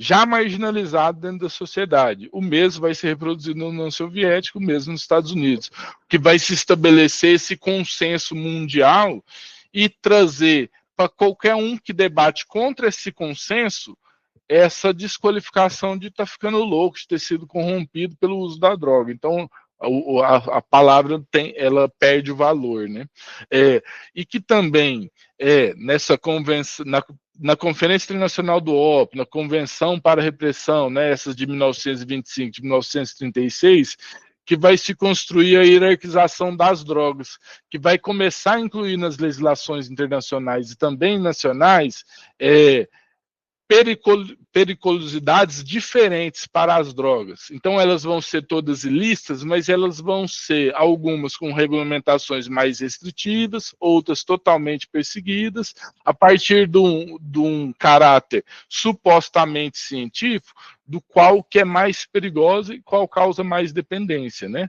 já marginalizado dentro da sociedade. O mesmo vai ser reproduzido na União Soviética, o mesmo nos Estados Unidos, que vai se estabelecer esse consenso mundial e trazer para qualquer um que debate contra esse consenso essa desqualificação de estar ficando louco, de ter sido corrompido pelo uso da droga. Então, a palavra ela perde o valor, né? E que também nessa convenção, na Conferência Internacional do Ópio, na Convenção para a Repressão, né, essas de 1925, de 1936, que vai se construir a hierarquização das drogas, que vai começar a incluir nas legislações internacionais e também nacionais periculosidades diferentes para as drogas. Então, elas vão ser todas ilícitas, mas elas vão ser algumas com regulamentações mais restritivas, outras totalmente perseguidas, a partir de um caráter supostamente científico, do qual que é mais perigosa e qual causa mais dependência, né?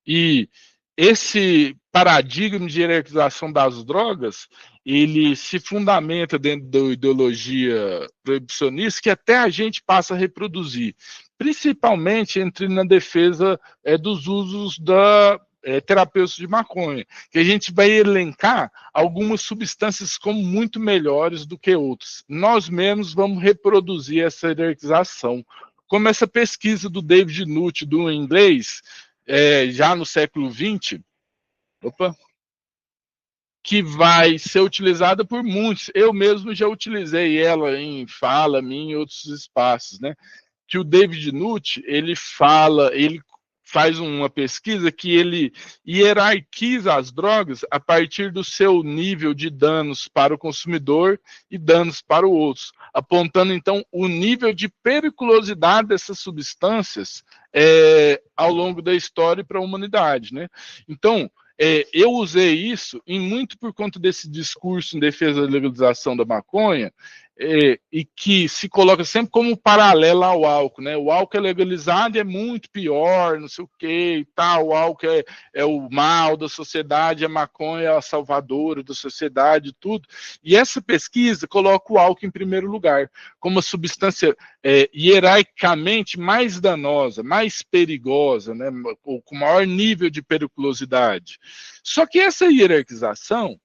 E esse paradigma de hierarquização das drogas, ele se fundamenta dentro da ideologia proibicionista que até a gente passa a reproduzir, principalmente entre na defesa dos usos da terapêuticos de maconha, que a gente vai elencar algumas substâncias como muito melhores do que outras. Nós mesmos vamos reproduzir essa hierarquização. Como essa pesquisa do David Nutt, do inglês, já no século XX, que vai ser utilizada por muitos. Eu mesmo já utilizei ela em Fala, em outros espaços, né? Que o David Nutt, ele faz uma pesquisa que ele hierarquiza as drogas a partir do seu nível de danos para o consumidor e danos para o outro, apontando então o nível de periculosidade dessas substâncias ao longo da história para a humanidade, né? Então, eu usei isso muito por conta desse discurso em defesa da legalização da maconha, e que se coloca sempre como paralelo ao álcool, né? O álcool é legalizado e é muito pior, não sei o que e tal, o álcool é o mal da sociedade, a maconha é a salvadora da sociedade, tudo. E essa pesquisa coloca o álcool em primeiro lugar, como uma substância hierarquicamente mais danosa, mais perigosa, né? Com maior nível de periculosidade. Só que essa hierarquização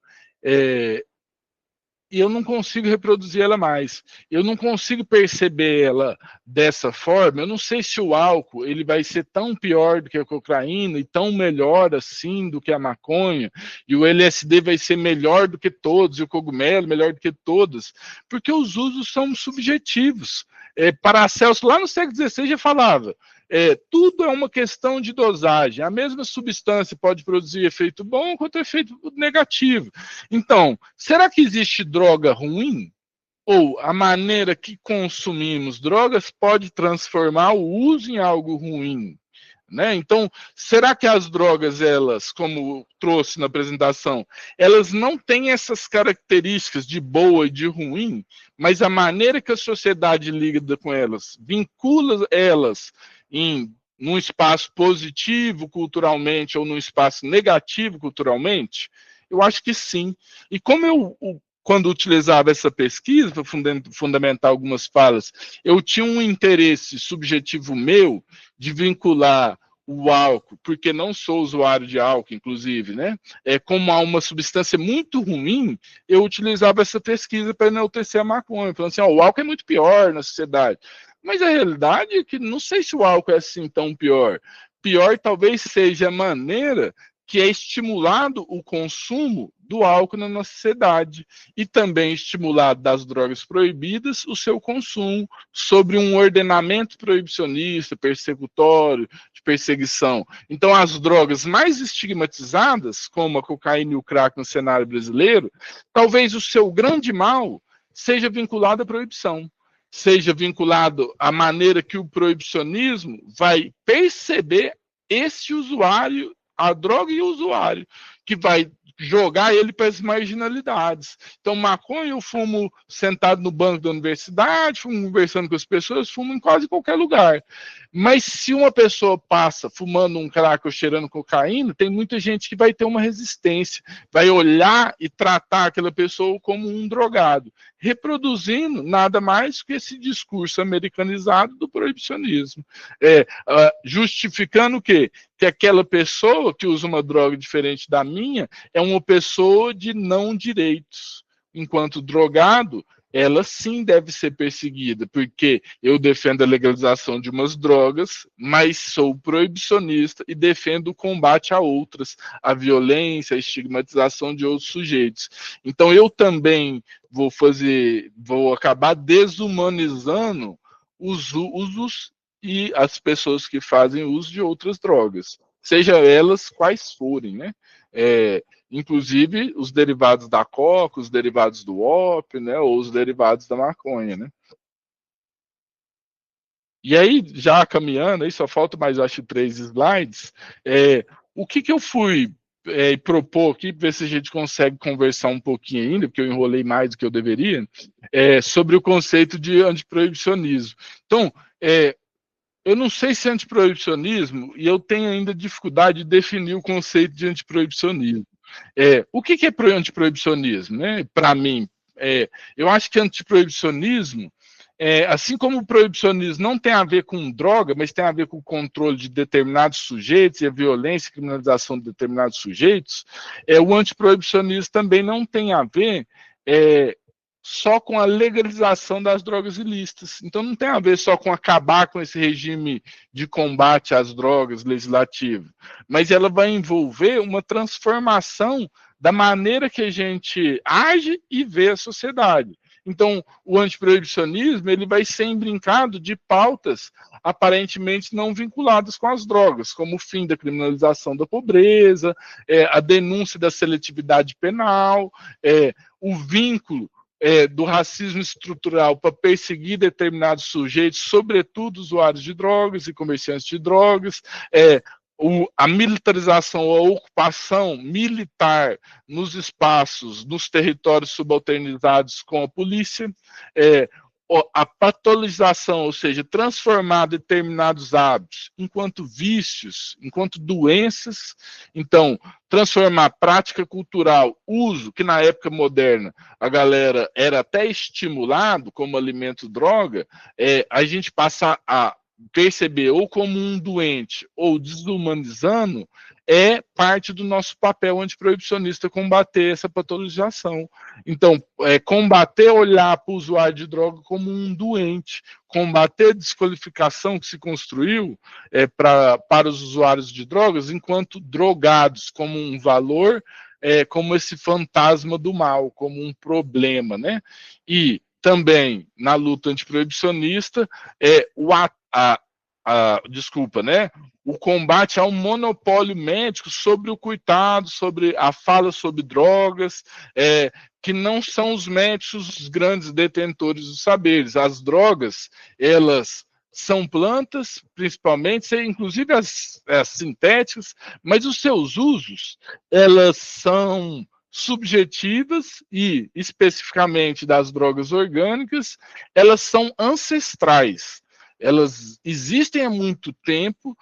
e eu não consigo reproduzir ela mais. Eu não consigo perceber ela dessa forma. Eu não sei se o álcool ele vai ser tão pior do que a cocaína e tão melhor assim do que a maconha, e o LSD vai ser melhor do que todos, e o cogumelo melhor do que todos, porque os usos são subjetivos. Paracelso, lá no século XVI, já falava tudo é uma questão de dosagem. A mesma substância pode produzir efeito bom quanto efeito negativo. Então, será que existe droga ruim? Ou a maneira que consumimos drogas pode transformar o uso em algo ruim? Né? Então, será que as drogas, elas, como trouxe na apresentação, elas não têm essas características de boa e de ruim, mas a maneira que a sociedade lida com elas, vincula elas num espaço positivo culturalmente ou num espaço negativo culturalmente? Eu acho que sim. E como quando utilizava essa pesquisa para fundamentar algumas falas, eu tinha um interesse subjetivo meu de vincular o álcool, porque não sou usuário de álcool, inclusive, né? Como há uma substância muito ruim, eu utilizava essa pesquisa para enaltecer a maconha, falando assim, o álcool é muito pior na sociedade. Mas a realidade é que não sei se o álcool é assim tão pior. Pior talvez seja a maneira que é estimulado o consumo do álcool na nossa sociedade e também estimulado das drogas proibidas o seu consumo sobre um ordenamento proibicionista, persecutório, de perseguição. Então, as drogas mais estigmatizadas, como a cocaína e o crack no cenário brasileiro, talvez o seu grande mal seja vinculado à proibição, seja vinculado à maneira que o proibicionismo vai perceber esse usuário, a droga e o usuário, que vai jogar ele para as marginalidades. Então, maconha eu fumo sentado no banco da universidade, fumo conversando com as pessoas, fumo em quase qualquer lugar. Mas se uma pessoa passa fumando um crack ou cheirando cocaína, tem muita gente que vai ter uma resistência, vai olhar e tratar aquela pessoa como um drogado, reproduzindo nada mais que esse discurso americanizado do proibicionismo. Justificando o quê? Que aquela pessoa que usa uma droga diferente da minha é uma pessoa de não direitos. Enquanto drogado, ela sim deve ser perseguida, porque eu defendo a legalização de umas drogas, mas sou proibicionista e defendo o combate a outras, a violência, a estigmatização de outros sujeitos. Então eu também vou acabar desumanizando os usos e as pessoas que fazem uso de outras drogas, seja elas quais forem, né? Inclusive os derivados da coca, os derivados do ópio, né? Ou os derivados da maconha, né? E aí, já caminhando, aí só falta mais, acho, 3 slides. O que eu fui propor aqui, para ver se a gente consegue conversar um pouquinho ainda, porque eu enrolei mais do que eu deveria, sobre o conceito de antiproibicionismo. Então, eu não sei se é antiproibicionismo, e eu tenho ainda dificuldade de definir o conceito de antiproibicionismo. O que é antiproibicionismo? Né? Para mim, eu acho que antiproibicionismo, assim como o proibicionismo não tem a ver com droga, mas tem a ver com o controle de determinados sujeitos e a violência e criminalização de determinados sujeitos, o antiproibicionismo também não tem a ver só com a legalização das drogas ilícitas. Então não tem a ver só com acabar com esse regime de combate às drogas legislativo, mas ela vai envolver uma transformação da maneira que a gente age e vê a sociedade. Então, o antiproibicionismo ele vai ser embrincado de pautas aparentemente não vinculadas com as drogas, como o fim da criminalização da pobreza, a denúncia da seletividade penal, o vínculo do racismo estrutural para perseguir determinados sujeitos, sobretudo usuários de drogas e comerciantes de drogas, a militarização ou a ocupação militar nos espaços, nos territórios subalternizados com a polícia, a patologização, ou seja, transformar determinados hábitos enquanto vícios, enquanto doenças, então transformar prática cultural, uso, que na época moderna a galera era até estimulado como alimento droga, a gente passa a perceber ou como um doente ou desumanizando, parte do nosso papel antiproibicionista combater essa patologização. Então, combater olhar para o usuário de droga como um doente, combater a desqualificação que se construiu para os usuários de drogas enquanto drogados, como um valor, como esse fantasma do mal, como um problema, né? E também na luta antiproibicionista, desculpa, né? O combate ao monopólio médico sobre o cuidado, sobre a fala sobre drogas, que não são os médicos os grandes detentores dos saberes. As drogas, elas são plantas, principalmente, inclusive as sintéticas, mas os seus usos, elas são subjetivas e, especificamente das drogas orgânicas, elas são ancestrais. Elas existem há muito tempo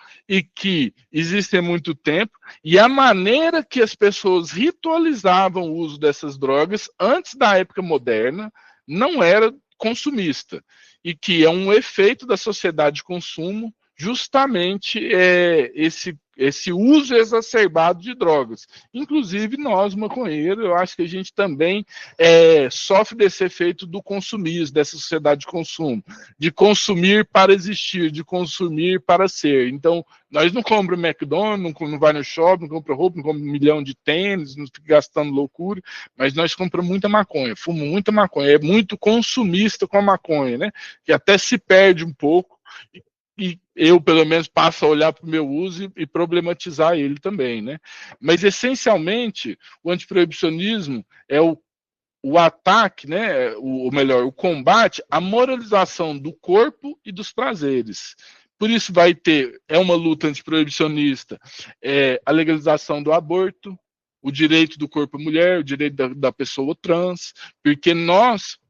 e a maneira que as pessoas ritualizavam o uso dessas drogas antes da época moderna não era consumista, e que é um efeito da sociedade de consumo justamente esse uso exacerbado de drogas. Inclusive nós, maconheiros, eu acho que a gente também sofre desse efeito do consumismo, dessa sociedade de consumo, de consumir para existir, de consumir para ser. Então, nós não compramos McDonald's, não vai no shopping, não compra roupa, não compra 1 milhão de tênis, não fica gastando loucura, mas nós compramos muita maconha, fumamos muita maconha, é muito consumista com a maconha, né? Que até se perde um pouco, e eu, pelo menos, passo a olhar para o meu uso e problematizar ele também, né? Mas, essencialmente, o antiproibicionismo é o ataque, né? Ou melhor, o combate à moralização do corpo e dos prazeres. Por isso uma luta antiproibicionista, a legalização do aborto, o direito do corpo à mulher, o direito da pessoa trans, porque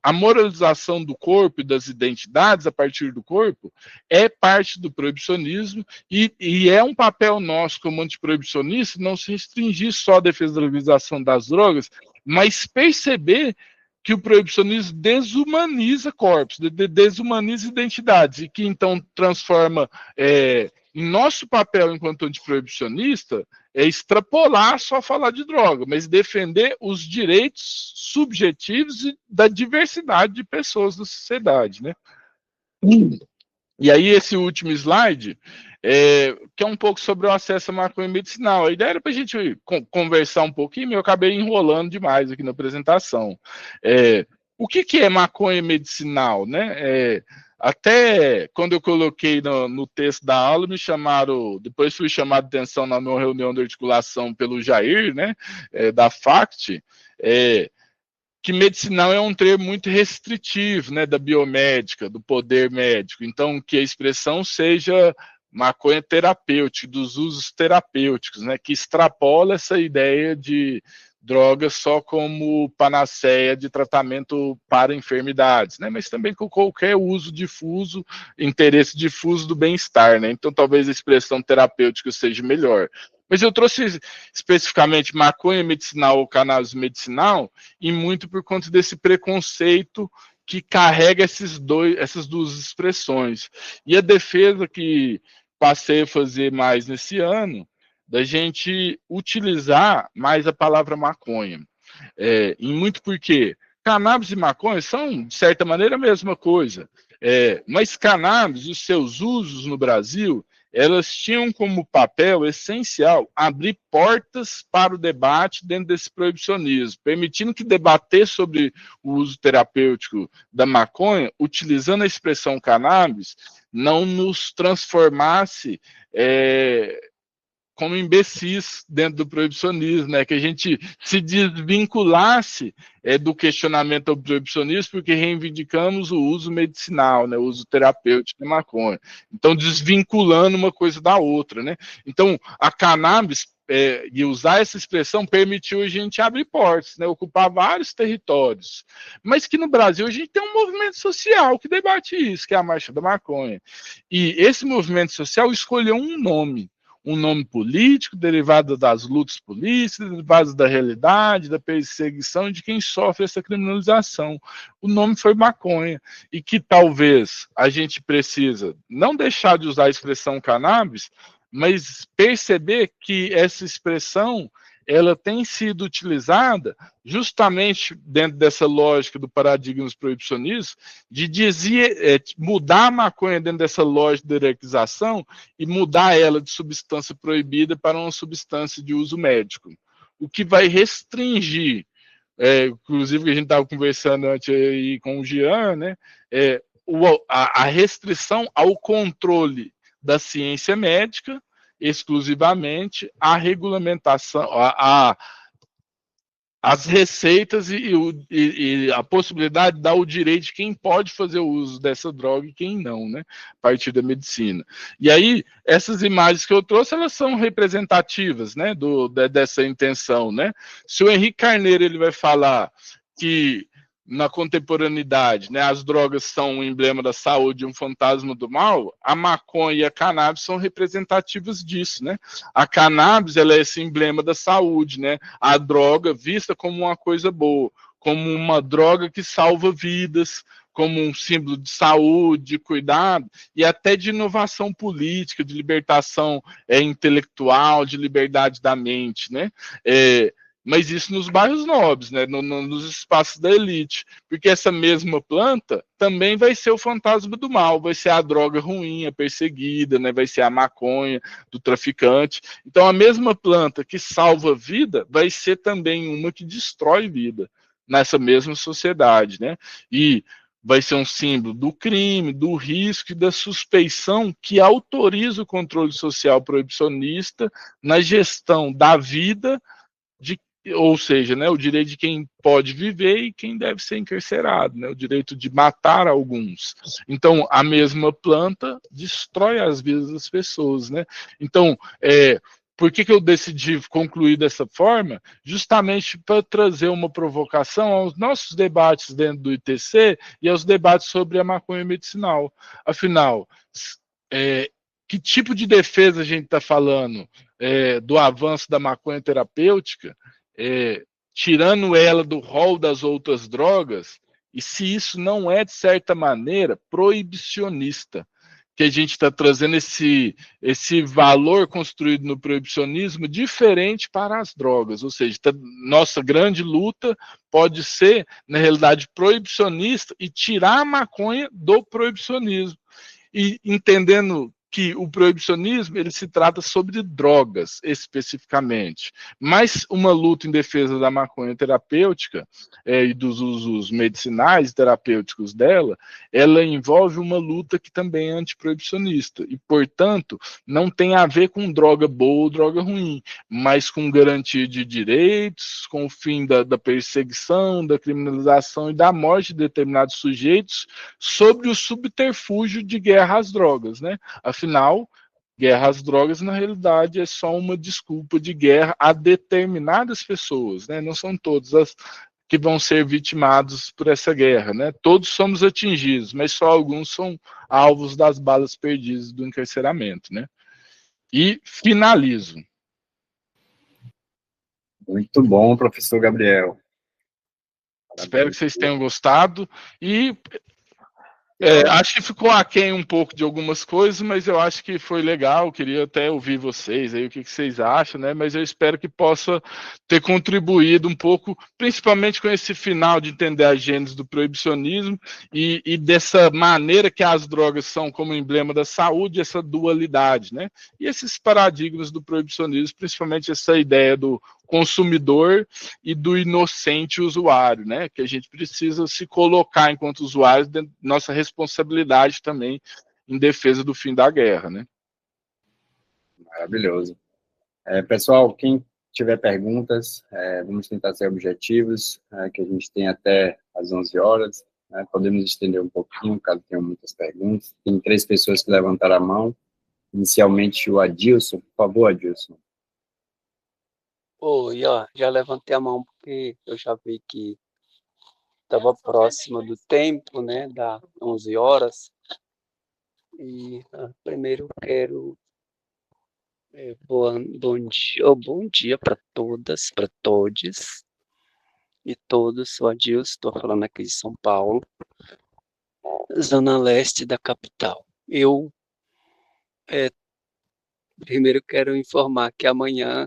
a moralização do corpo e das identidades a partir do corpo é parte do proibicionismo e é um papel nosso como antiproibicionista não se restringir só à defesa da legalização das drogas, mas perceber que o proibicionismo desumaniza corpos, desumaniza identidades, e que então transforma em nosso papel enquanto antiproibicionista extrapolar só falar de droga, mas defender os direitos subjetivos da diversidade de pessoas da sociedade, né? E aí esse último slide, que é um pouco sobre o acesso à maconha medicinal. A ideia era para a gente conversar um pouquinho, mas eu acabei enrolando demais aqui na apresentação. O que é maconha medicinal, né? Até quando eu coloquei no texto da aula, me chamaram, depois fui chamado a atenção na minha reunião de articulação pelo Jair, né, da FACT, que medicinal é um termo muito restritivo, né, da biomédica, do poder médico. Então, que a expressão seja maconha terapêutica, dos usos terapêuticos, né, que extrapola essa ideia de drogas só como panaceia de tratamento para enfermidades, né, mas também com qualquer uso difuso, interesse difuso do bem-estar, né. Então, talvez a expressão terapêutica seja melhor. Mas eu trouxe especificamente maconha medicinal ou cannabis medicinal, e muito por conta desse preconceito que carrega essas duas expressões. E a defesa que passei a fazer mais nesse ano, da gente utilizar mais a palavra maconha. E muito porque cannabis e maconha são, de certa maneira, a mesma coisa. Mas cannabis, os seus usos no Brasil, elas tinham como papel essencial abrir portas para o debate dentro desse proibicionismo, permitindo que debater sobre o uso terapêutico da maconha, utilizando a expressão cannabis, não nos transformasse como imbecis dentro do proibicionismo, né? Que a gente se desvinculasse do questionamento ao proibicionismo, porque reivindicamos o uso medicinal, né? O uso terapêutico da maconha. Então, desvinculando uma coisa da outra, né? Então, a cannabis, e usar essa expressão permitiu a gente abrir portas, né? Ocupar vários territórios. Mas que no Brasil a gente tem um movimento social que debate isso, que é a Marcha da Maconha. E esse movimento social escolheu um nome político, derivado das lutas políticas, derivado da realidade, da perseguição de quem sofre essa criminalização. O nome foi maconha, e que talvez a gente precisa não deixar de usar a expressão cannabis, mas perceber que essa expressão ela tem sido utilizada justamente dentro dessa lógica do paradigma dos proibicionistas, de mudar a maconha dentro dessa lógica de hierarquização e mudar ela de substância proibida para uma substância de uso médico. O que vai restringir, inclusive que a gente estava conversando antes aí com o Jean, né, a restrição ao controle da ciência médica, exclusivamente a regulamentação, as receitas e a possibilidade de dar o direito de quem pode fazer o uso dessa droga e quem não, né, a partir da medicina. E aí, essas imagens que eu trouxe, elas são representativas, né, dessa intenção, né. Se o Henrique Carneiro ele vai falar que na contemporaneidade, né, as drogas são um emblema da saúde e um fantasma do mal, a maconha e a cannabis são representativas disso, né? A cannabis, ela é esse emblema da saúde, né? A droga vista como uma coisa boa, como uma droga que salva vidas, como um símbolo de saúde, de cuidado e até de inovação política, de libertação intelectual, de liberdade da mente, né? Mas isso nos bairros nobres, né? Nos espaços da elite, porque essa mesma planta também vai ser o fantasma do mal, vai ser a droga ruim, a perseguida, né? Vai ser a maconha do traficante. Então, a mesma planta que salva vida vai ser também uma que destrói vida nessa mesma sociedade, né? E vai ser um símbolo do crime, do risco e da suspeição que autoriza o controle social proibicionista na gestão da vida, ou seja, né, o direito de quem pode viver e quem deve ser encarcerado, né, o direito de matar alguns. Então, a mesma planta destrói as vidas das pessoas, né? Então, por que eu decidi concluir dessa forma? Justamente para trazer uma provocação aos nossos debates dentro do ITC e aos debates sobre a maconha medicinal. Afinal, que tipo de defesa a gente está falando do avanço da maconha terapêutica, tirando ela do rol das outras drogas, e se isso não é, de certa maneira, proibicionista, que a gente está trazendo esse valor construído no proibicionismo diferente para as drogas, ou seja, nossa grande luta pode ser, na realidade, proibicionista e tirar a maconha do proibicionismo. E entendendo que o proibicionismo ele se trata sobre drogas especificamente, mas uma luta em defesa da maconha terapêutica e dos usos medicinais terapêuticos dela, ela envolve uma luta que também é antiproibicionista e, portanto, não tem a ver com droga boa ou droga ruim, mas com garantia de direitos, com o fim da perseguição, da criminalização e da morte de determinados sujeitos sobre o subterfúgio de guerra às drogas, né? Afinal, guerra às drogas, na realidade, é só uma desculpa de guerra a determinadas pessoas, né? Não são todas as que vão ser vitimados por essa guerra, né? Todos somos atingidos, mas só alguns são alvos das balas perdidas do encarceramento, né? E finalizo. Muito bom, professor Gabriel. Parabéns. Espero que vocês tenham gostado e acho que ficou aquém um pouco de algumas coisas, mas eu acho que foi legal. Queria até ouvir vocês aí, o que vocês acham, né? Mas eu espero que possa ter contribuído um pouco, principalmente com esse final de entender a gênese do proibicionismo e dessa maneira que as drogas são como emblema da saúde, essa dualidade, né? E esses paradigmas do proibicionismo, principalmente essa ideia do consumidor e do inocente usuário, né? Que a gente precisa se colocar enquanto usuários dentro da nossa responsabilidade também em defesa do fim da guerra, né? Maravilhoso. Pessoal, quem tiver perguntas, vamos tentar ser objetivos, que a gente tem até às 11 horas, né? Podemos estender um pouquinho, caso tenham muitas perguntas. Tem 3 pessoas que levantaram a mão. Inicialmente o Adilson. Por favor, Adilson. Oi, ó, já levantei a mão porque eu já vi que estava próximo do tempo, né, das 11 horas. E primeiro quero bom dia para todas, para todos e todos. Sou Adilson, estou falando aqui de São Paulo, zona leste da capital. Eu primeiro quero informar que amanhã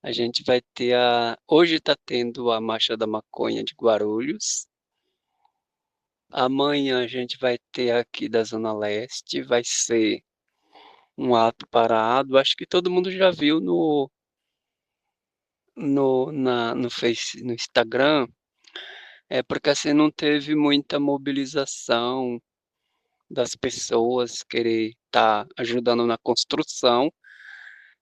a gente vai ter hoje está tendo a Marcha da Maconha de Guarulhos. Amanhã a gente vai ter aqui da Zona Leste, vai ser um ato parado. Acho que todo mundo já viu no Face, no Instagram, porque assim não teve muita mobilização das pessoas querer estar ajudando na construção.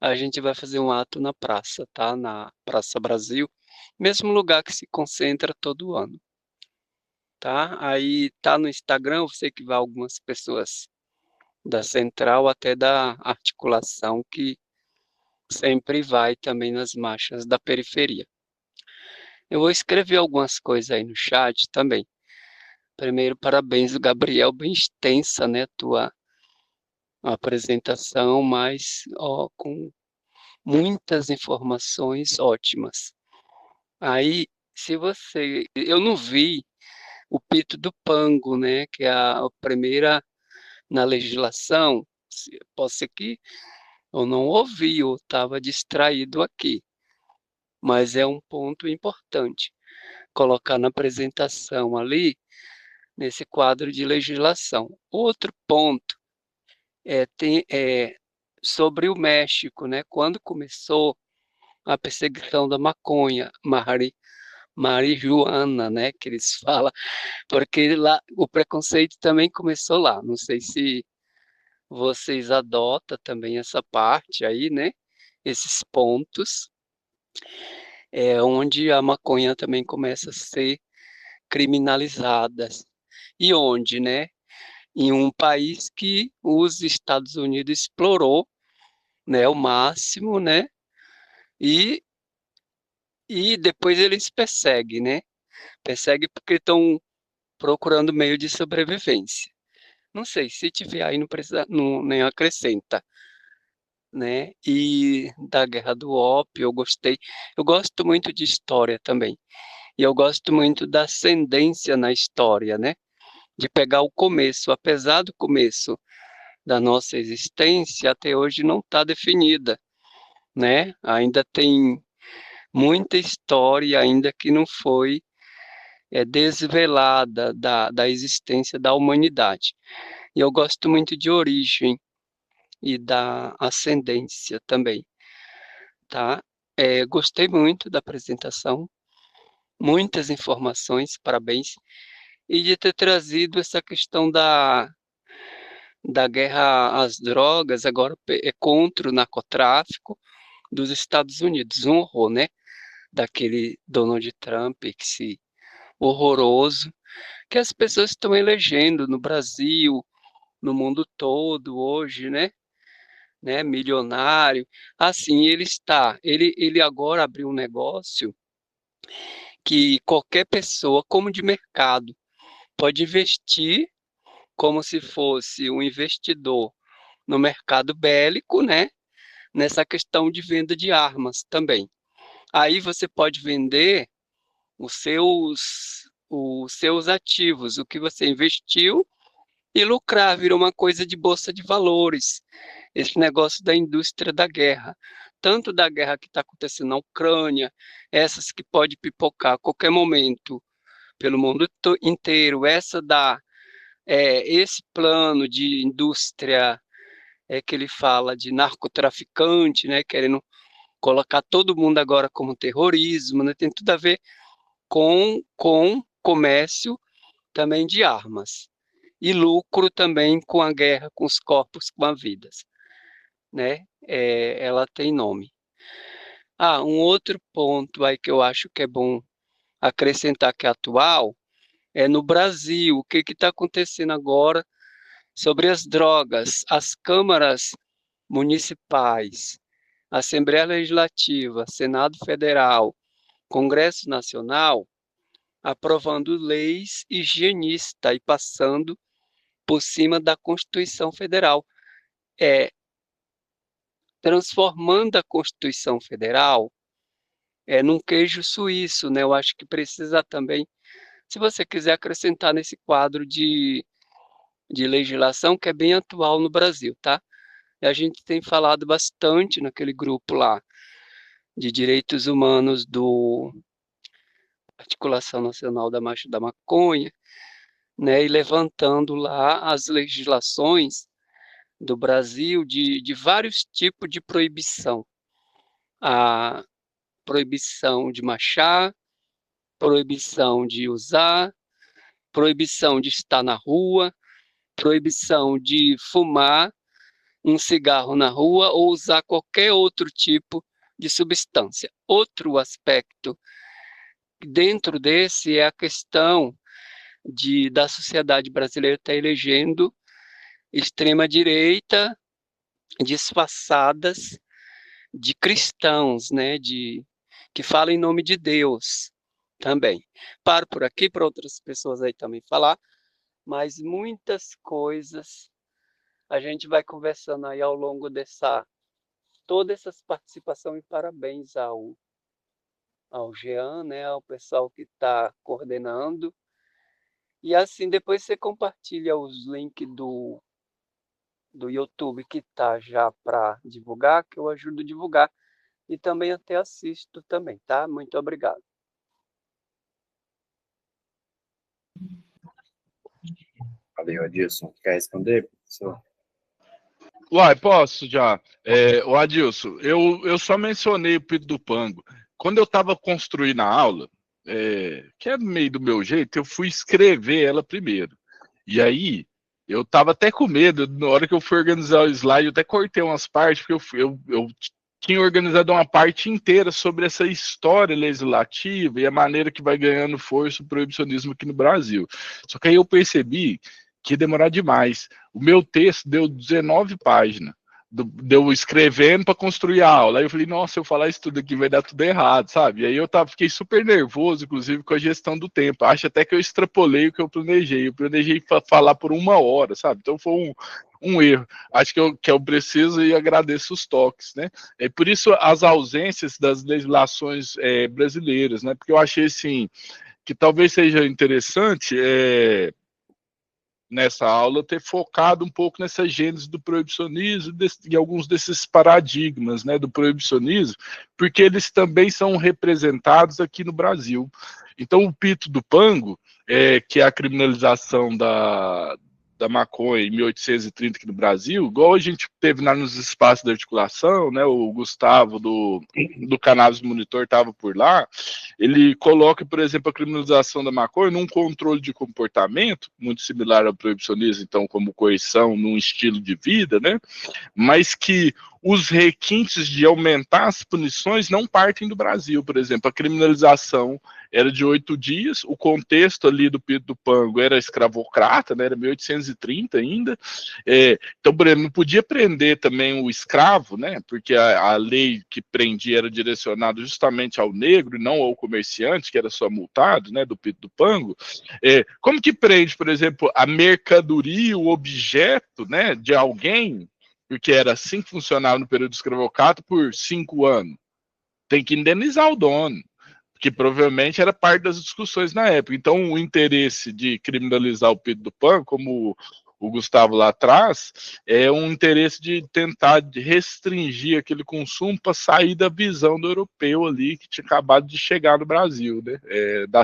A gente vai fazer um ato na praça, tá? Na Praça Brasil, mesmo lugar que se concentra todo ano, tá? Aí tá no Instagram, eu sei que vai algumas pessoas da central até da articulação que sempre vai também nas marchas da periferia. Eu vou escrever algumas coisas aí no chat também. Primeiro, parabéns, Gabriel, bem extensa, né, tua apresentação, mas com muitas informações ótimas. Aí, eu não vi o Pito do Pango, né, que é a primeira na legislação. Pode ser que eu não ouvi, eu estava distraído aqui, mas é um ponto importante colocar na apresentação ali, nesse quadro de legislação. Outro ponto é sobre o México, né? Quando começou a perseguição da maconha, marihuana, né? Que eles falam, porque lá o preconceito também começou lá. Não sei se vocês adotam também essa parte aí, né? Esses pontos, onde a maconha também começa a ser criminalizada. E onde, né? Em um país que os Estados Unidos explorou né, o máximo, né, e, e depois eles perseguem, né, perseguem porque estão procurando meio de sobrevivência. Não sei, se tiver aí não precisa, não, nem acrescenta, né, e da Guerra do Ópio eu gosto muito de história também, e eu gosto muito da ascendência na história, né, de pegar o começo, apesar do começo da nossa existência até hoje não está definida, né? Ainda tem muita história ainda que não foi desvelada da existência da humanidade. E eu gosto muito de origem e da ascendência também, tá? Gostei muito da apresentação, muitas informações, parabéns, e de ter trazido essa questão da guerra às drogas, agora contra o narcotráfico dos Estados Unidos, um horror, né? Daquele Donald Trump, horroroso, que as pessoas estão elegendo no Brasil, no mundo todo hoje, né? Milionário. Assim, ele agora abriu um negócio que qualquer pessoa, como de mercado, pode investir como se fosse um investidor no mercado bélico, né? Nessa questão de venda de armas também. Aí você pode vender os seus ativos, o que você investiu, e lucrar, vira uma coisa de bolsa de valores. Esse negócio da indústria da guerra, tanto da guerra que está acontecendo na Ucrânia, essas que pode pipocar a qualquer momento pelo mundo inteiro, esse plano de indústria que ele fala de narcotraficante, né, querendo colocar todo mundo agora como terrorismo, né, tem tudo a ver com comércio também de armas e lucro também com a guerra, com os corpos, com as vidas, né? Ela tem nome. Um outro ponto aí que eu acho que é bom acrescentar que é atual é no Brasil. O que está acontecendo agora sobre as drogas? As câmaras municipais, Assembleia Legislativa, Senado Federal, Congresso Nacional, aprovando leis higienistas e passando por cima da Constituição Federal, transformando a Constituição Federal num queijo suíço, né? Eu acho que precisa também, se você quiser acrescentar nesse quadro de legislação que é bem atual no Brasil, tá? E a gente tem falado bastante naquele grupo lá de direitos humanos do Articulação Nacional da Maconha, né? E levantando lá as legislações do Brasil de vários tipos de proibição. A proibição de machar, proibição de usar, proibição de estar na rua, proibição de fumar um cigarro na rua ou usar qualquer outro tipo de substância. Outro aspecto dentro desse é a questão da sociedade brasileira estar elegendo extrema-direita disfarçadas de cristãos, né, que falam em nome de Deus também. Paro por aqui para outras pessoas aí também falar, mas muitas coisas a gente vai conversando aí ao longo toda essa participação, e parabéns ao Jean, né, ao pessoal que está coordenando. E assim, depois você compartilha os links do YouTube que tá já para divulgar, que eu ajudo a divulgar. E também até assisto também, tá? Muito obrigado. Valeu, Adilson. Quer responder, professor? Uai, posso já. O Adilson, eu só mencionei o Pito do Pango. Quando eu estava construindo a aula, que é meio do meu jeito, eu fui escrever ela primeiro. E aí, eu estava até com medo, na hora que eu fui organizar o slide, eu até cortei umas partes, porque eu tinha organizado uma parte inteira sobre essa história legislativa e a maneira que vai ganhando força o proibicionismo aqui no Brasil. Só que aí eu percebi que ia demorar demais. O meu texto deu 19 páginas. de eu escrevendo para construir a aula. Aí eu falei, nossa, se eu falar isso tudo aqui vai dar tudo errado, sabe? E aí eu fiquei super nervoso, inclusive, com a gestão do tempo. Acho até que eu extrapolei o que eu planejei. Eu planejei falar por 1 hora, sabe? Então foi um erro. Acho que eu preciso e agradeço os toques, né? É por isso as ausências das legislações brasileiras, né? Porque eu achei, assim, que talvez seja interessante nessa aula ter focado um pouco nessa gênese do proibicionismo e alguns desses paradigmas, né, do proibicionismo, porque eles também são representados aqui no Brasil. Então, o Pito do Pango, que é a criminalização da maconha em 1830 aqui no Brasil, igual a gente teve lá nos espaços da articulação, né, o Gustavo do Cannabis Monitor estava por lá, ele coloca, por exemplo, a criminalização da maconha num controle de comportamento, muito similar ao proibicionismo, então, como coerção num estilo de vida, né, mas que os requintes de aumentar as punições não partem do Brasil. Por exemplo, a criminalização era de 8 dias, o contexto ali do Pito do Pango era escravocrata, né, era 1830 ainda, então, por exemplo, não podia prender também o escravo, né, porque a lei que prendia era direcionada justamente ao negro e não ao comerciante, que era só multado, né, do Pito do Pango. Como que prende, por exemplo, a mercadoria, o objeto, né, de alguém, porque era assim que funcionava no período escravocrata por 5 anos. Tem que indenizar o dono, que provavelmente era parte das discussões na época. Então, o interesse de criminalizar o Pito do Pango, como o Gustavo lá atrás, é um interesse de tentar restringir aquele consumo para sair da visão do europeu ali, que tinha acabado de chegar no Brasil, né,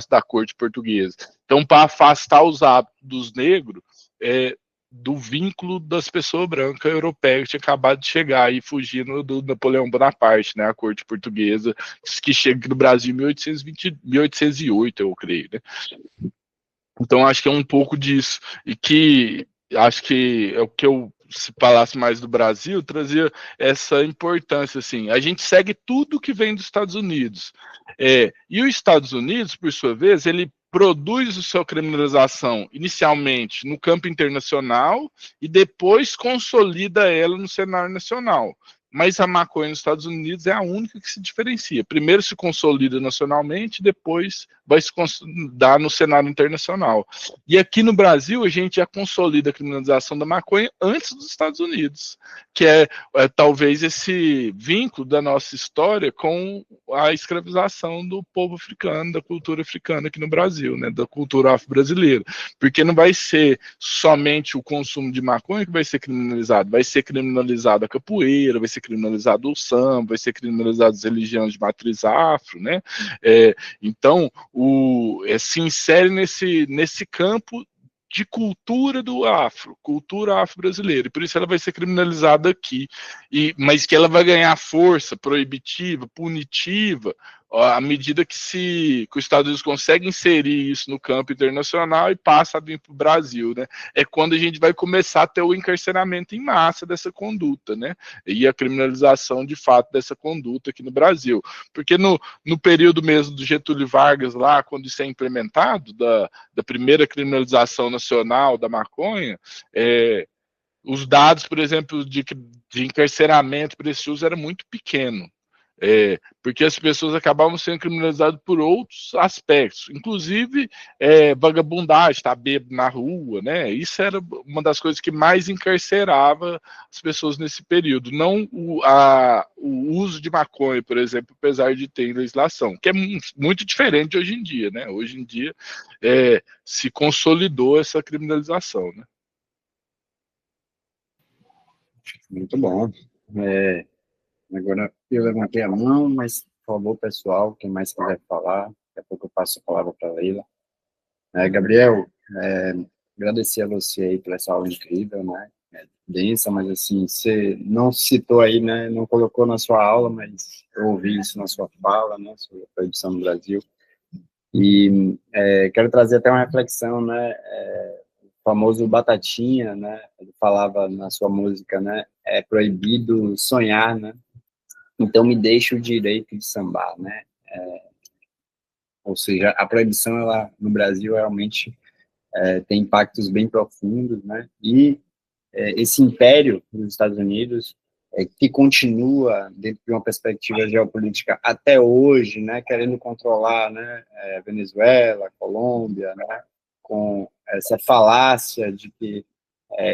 da corte portuguesa. Então, para afastar os hábitos dos negros, do vínculo das pessoas brancas europeias que tinha acabado de chegar e fugindo do Napoleão Bonaparte, né, a corte portuguesa, que chega aqui no Brasil em 1808, eu creio, né? Então, acho que é um pouco disso, e que acho que é o que eu, se falasse mais do Brasil, trazia essa importância, assim, a gente segue tudo que vem dos Estados Unidos, e os Estados Unidos, por sua vez, ele produz a sua criminalização inicialmente no campo internacional e depois consolida ela no cenário nacional. Mas a maconha nos Estados Unidos é a única que se diferencia. Primeiro se consolida nacionalmente, depois vai se consolidar no cenário internacional. E aqui no Brasil, a gente já consolida a criminalização da maconha antes dos Estados Unidos, que é talvez esse vínculo da nossa história com a escravização do povo africano, da cultura africana aqui no Brasil, né, da cultura afro-brasileira. Porque não vai ser somente o consumo de maconha que vai ser criminalizado a capoeira, vai ser criminalizado o samba, vai ser criminalizado as religiões de matriz afro, né? Então, se insere nesse campo de cultura do cultura afro-brasileira, e por isso ela vai ser criminalizada aqui, mas que ela vai ganhar força proibitiva, punitiva, à medida que os Estados Unidos consegue inserir isso no campo internacional e passa a vir para o Brasil, né? É quando a gente vai começar a ter o encarceramento em massa dessa conduta, né? E a criminalização de fato dessa conduta aqui no Brasil. Porque no período mesmo do Getúlio Vargas lá, quando isso é implementado, da primeira criminalização nacional da maconha, os dados, por exemplo, de encarceramento para esse uso era muito pequeno. Porque as pessoas acabavam sendo criminalizadas por outros aspectos, inclusive vagabundagem, estar bêbado na rua, né? Isso era uma das coisas que mais encarcerava as pessoas nesse período, não o uso de maconha, por exemplo, apesar de ter legislação, que é muito diferente de hoje em dia, né? Hoje em dia se consolidou essa criminalização, né? Muito bom. Agora, eu levantei a mão, mas, por favor, pessoal, quem mais quiser falar, daqui a pouco eu passo a palavra para a Leila. Gabriel, agradecer a você aí por essa aula incrível, né? Densa, mas assim, você não citou aí, né? Não colocou na sua aula, mas eu ouvi isso na sua fala, né? Sobre a proibição no Brasil. E quero trazer até uma reflexão, né? O famoso Batatinha, né? Ele falava na sua música, né? É proibido sonhar, né? Então me deixa o direito de sambar, né? Ou seja, a proibição, ela, no Brasil, realmente tem impactos bem profundos, né? E esse império dos Estados Unidos, que continua dentro de uma perspectiva geopolítica até hoje, né, querendo controlar, né, Venezuela, Colômbia, né, com essa falácia de que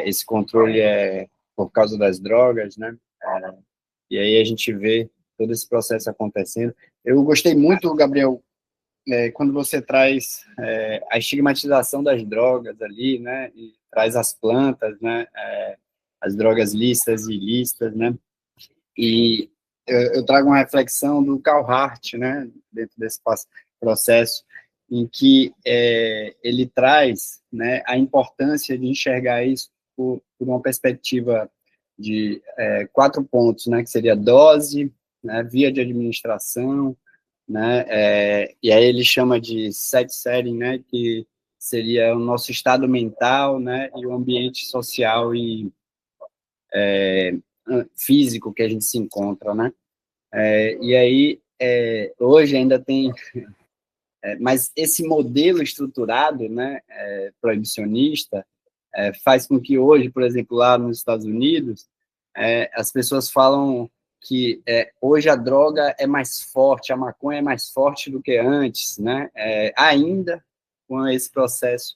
esse controle é por causa das drogas, né, e aí a gente vê todo esse processo acontecendo. Eu gostei muito, Gabriel, quando você traz a estigmatização das drogas ali, né, e traz as plantas, né, as drogas lícitas e ilícitas, né, e eu trago uma reflexão do Carl Hart, né, dentro desse processo, em que ele traz, né, a importância de enxergar isso por uma perspectiva de 4 pontos, né, que seria dose, né, via de administração, né, e aí ele chama de set setting, né, que seria o nosso estado mental, né, e o ambiente social e físico que a gente se encontra, né, e aí hoje ainda tem, mas esse modelo estruturado, né, proibicionista, faz com que hoje, por exemplo, lá nos Estados Unidos, as pessoas falam que hoje a droga é mais forte, a maconha é mais forte do que antes, né? Ainda com esse processo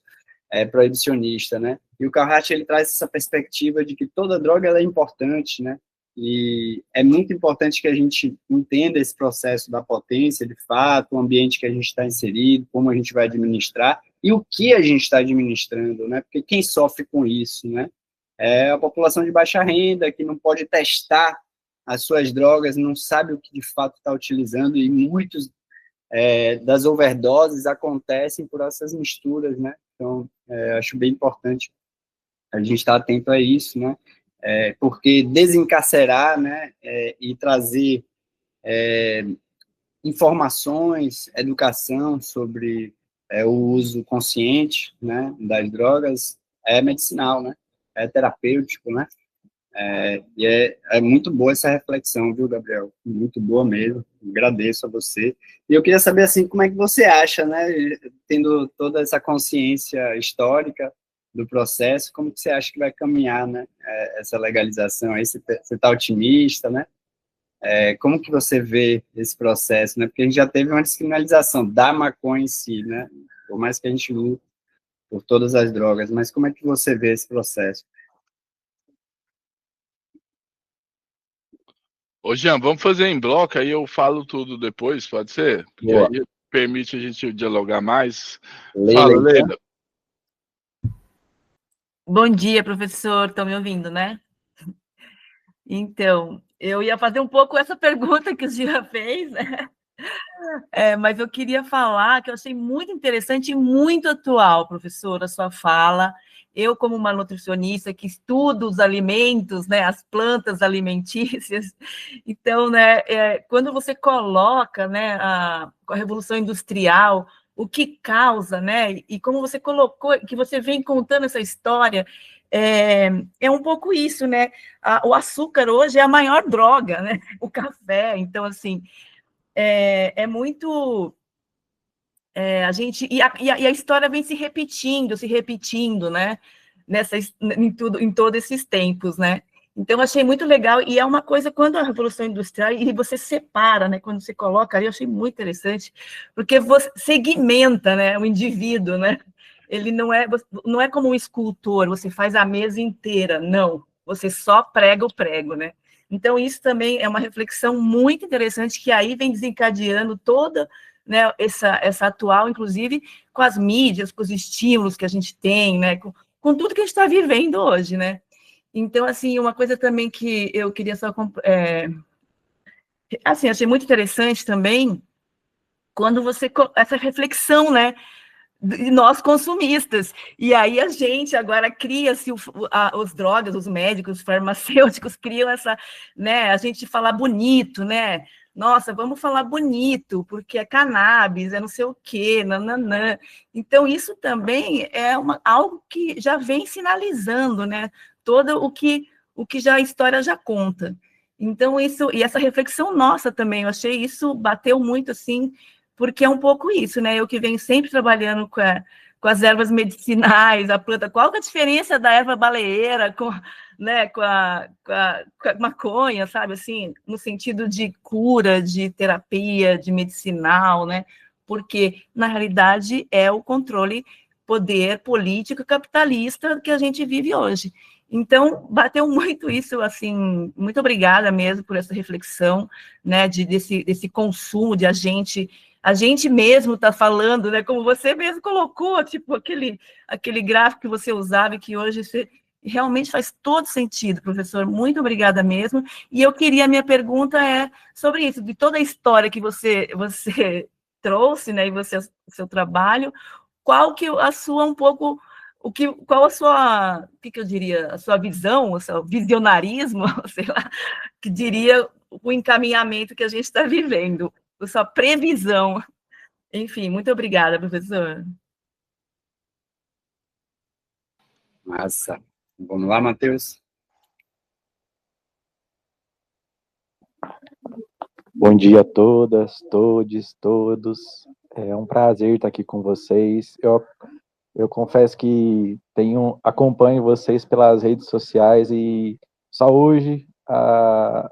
proibicionista, né? E o Carhart, ele traz essa perspectiva de que toda droga ela é importante, né? E é muito importante que a gente entenda esse processo da potência, de fato, o ambiente que a gente está inserido, como a gente vai administrar e o que a gente está administrando, né? Porque quem sofre com isso, né? É a população de baixa renda, que não pode testar as suas drogas, não sabe o que de fato está utilizando, e muitos das overdoses acontecem por essas misturas, né? Então, acho bem importante a gente estar atento a isso, né? Porque desencarcerar, né, e trazer informações, educação sobre o uso consciente, né, das drogas é medicinal, né? É terapêutico, né? E é muito boa essa reflexão, viu, Gabriel? Muito boa mesmo. Agradeço a você. E eu queria saber, assim, como é que você acha, né, tendo toda essa consciência histórica do processo, como que você acha que vai caminhar, né, essa legalização aí? Você está otimista, né? Como que você vê esse processo, né? Porque a gente já teve uma descriminalização da maconha em si, né? Por mais que a gente lute por todas as drogas, mas como é que você vê esse processo? Ô, Jean, vamos fazer em bloco, aí eu falo tudo depois, pode ser? Porque Boa. aí permite a gente dialogar mais. Leila, Fala, Leila. Bom dia, professor. Estão me ouvindo, né? Então, eu ia fazer um pouco essa pergunta que o Jean fez, né? Mas eu queria falar que eu achei muito interessante e muito atual, professor, a sua fala. Eu, como uma nutricionista que estudo os alimentos, né, as plantas alimentícias, então, né, quando você coloca, né, a Revolução Industrial, o que causa, né, e como você colocou, que você vem contando essa história, é um pouco isso, né? O açúcar hoje é a maior droga, né? O café, então, assim, é muito... a gente e a história vem se repetindo, né? Em todos esses tempos, né? Então, achei muito legal, e é uma coisa, quando a Revolução Industrial, e você separa, né? Quando você coloca ali, eu achei muito interessante, porque você segmenta, né, o indivíduo, né? Ele não é como um escultor, você faz a mesa inteira, não. Você só prega o prego, né? Então, isso também é uma reflexão muito interessante, que aí vem desencadeando toda, né, essa atual, inclusive, com as mídias, com os estímulos que a gente tem, né? Com tudo que a gente está vivendo hoje, né? Então, assim, uma coisa também que eu queria só... assim, achei muito interessante também, quando você... essa reflexão, né? De nós consumistas. E aí a gente agora cria-se os drogas, os médicos, os farmacêuticos criam essa, né? A gente fala bonito, né? Nossa, vamos falar bonito, porque é cannabis, é não sei o quê, nananã. Então, isso também é algo que já vem sinalizando, né? Todo o que já a história já conta. Então, isso, e essa reflexão nossa também, eu achei isso, bateu muito assim, porque é um pouco isso, né? Eu que venho sempre trabalhando com as ervas medicinais, a planta. Qual que é a diferença da erva baleeira com, né, com a maconha, sabe, assim, no sentido de cura, de terapia, de medicinal, né? Porque, na realidade, é o controle, poder político capitalista que a gente vive hoje. Então, bateu muito isso, assim, muito obrigada mesmo por essa reflexão, né, desse consumo, de a gente mesmo está falando, né, como você mesmo colocou, tipo, aquele gráfico que você usava e que hoje você realmente faz todo sentido, professor, muito obrigada mesmo, e eu queria, a minha pergunta é sobre isso, de toda a história que você trouxe, né, e o seu trabalho, qual que a sua, um pouco, qual a sua, o que eu diria, a sua visão, o seu visionarismo, sei lá, que diria o encaminhamento que a gente está vivendo, a sua previsão. Enfim, muito obrigada, professor. Massa. Vamos lá, Matheus? Bom dia a todas, todes, todos. É um prazer estar aqui com vocês. Eu confesso que acompanho vocês pelas redes sociais e só hoje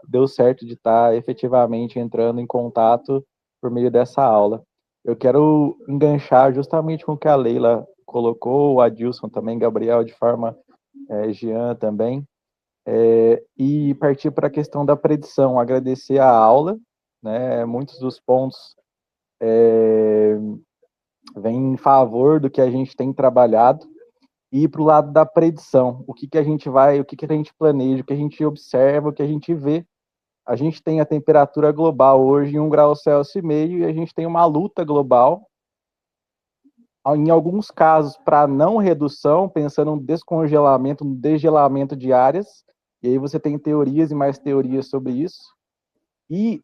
deu certo de estar efetivamente entrando em contato por meio dessa aula. Eu quero enganchar justamente com o que a Leila colocou, o Adilson também, Gabriel, de forma Jean também, e partir para a questão da predição, agradecer a aula, né, muitos dos pontos vêm em favor do que a gente tem trabalhado, e ir para o lado da predição, o que a gente planeja, o que a gente observa, o que a gente vê. A gente tem a temperatura global hoje em 1,5 graus Celsius e a gente tem uma luta global, em alguns casos, para não redução, pensando no descongelamento, no degelamento de áreas, e aí você tem teorias e mais teorias sobre isso. E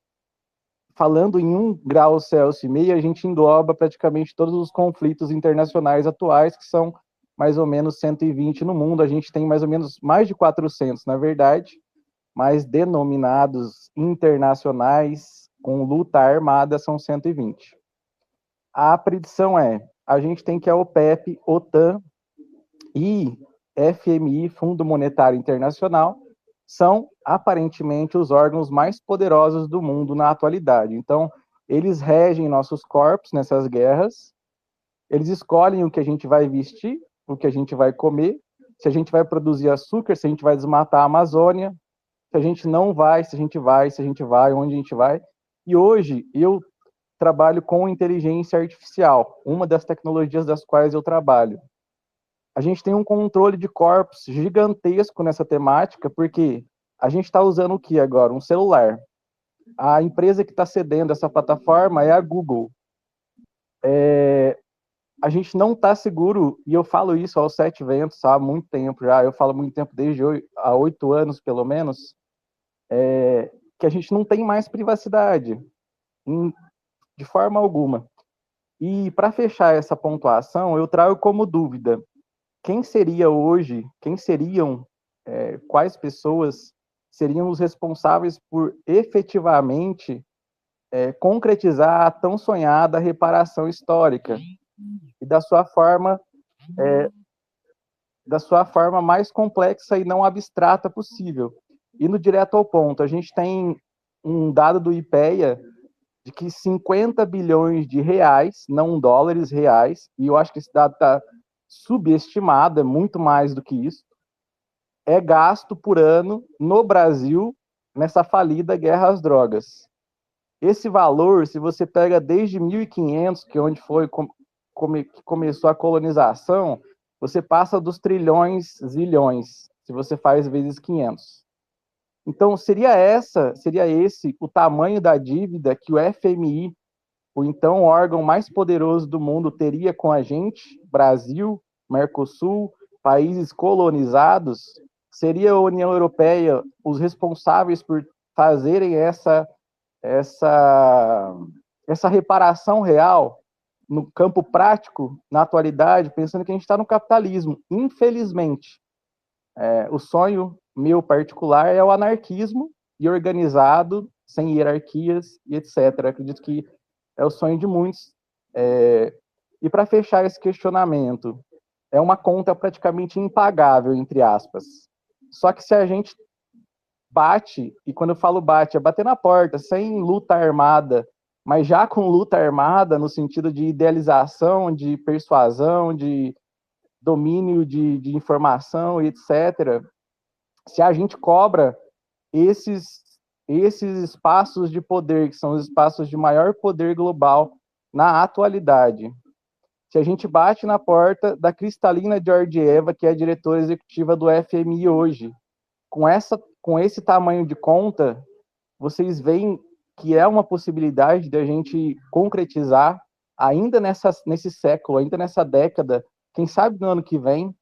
falando em 1,5 graus Celsius, a gente engloba praticamente todos os conflitos internacionais atuais, que são mais ou menos 120 no mundo. A gente tem mais ou menos mais de 400, na verdade, mas denominados internacionais com luta armada são 120. A predição a gente tem que a OPEP, OTAN e FMI, Fundo Monetário Internacional, são aparentemente os órgãos mais poderosos do mundo na atualidade. Então, eles regem nossos corpos nessas guerras, eles escolhem o que a gente vai vestir, o que a gente vai comer, se a gente vai produzir açúcar, se a gente vai desmatar a Amazônia, se a gente não vai, se a gente vai, onde a gente vai. E hoje eu trabalho com inteligência artificial, uma das tecnologias das quais eu trabalho. A gente tem um controle de corpos gigantesco nessa temática, porque a gente está usando o que agora? Um celular. A empresa que está cedendo essa plataforma é a Google. A gente não está seguro, e eu falo isso aos 7 ventos há muito tempo já, eu falo muito tempo, desde há 8 anos pelo menos, que a gente não tem mais privacidade, de forma alguma. E para fechar essa pontuação, eu trago como dúvida, quais pessoas seriam os responsáveis por efetivamente concretizar a tão sonhada reparação histórica e da sua forma mais complexa e não abstrata possível. Indo direto ao ponto, a gente tem um dado do IPEA de que 50 bilhões de reais, não dólares, reais, e eu acho que esse dado está subestimado, é muito mais do que isso, é gasto por ano no Brasil nessa falida guerra às drogas. Esse valor, se você pega desde 1500, que é onde foi que começou a colonização, você passa dos trilhões, zilhões, se você faz vezes 500. Então, seria esse o tamanho da dívida que o FMI, o então órgão mais poderoso do mundo, teria com a gente, Brasil, Mercosul, países colonizados? Seria a União Europeia os responsáveis por fazerem essa reparação real no campo prático, na atualidade, pensando que a gente está no capitalismo? Infelizmente, o sonho meu particular é o anarquismo e organizado, sem hierarquias e etc. Acredito que é o sonho de muitos. E para fechar esse questionamento, é uma conta praticamente impagável, entre aspas. Só que se a gente bate, e quando eu falo bate, é bater na porta, sem luta armada, mas já com luta armada, no sentido de idealização, de persuasão, de domínio de informação, etc., se a gente cobra esses espaços de poder, que são os espaços de maior poder global na atualidade, se a gente bate na porta da Kristalina Georgieva, que é a diretora executiva do FMI hoje, com esse tamanho de conta, vocês veem que é uma possibilidade de a gente concretizar, ainda nesse século, ainda nessa década, quem sabe no ano que vem,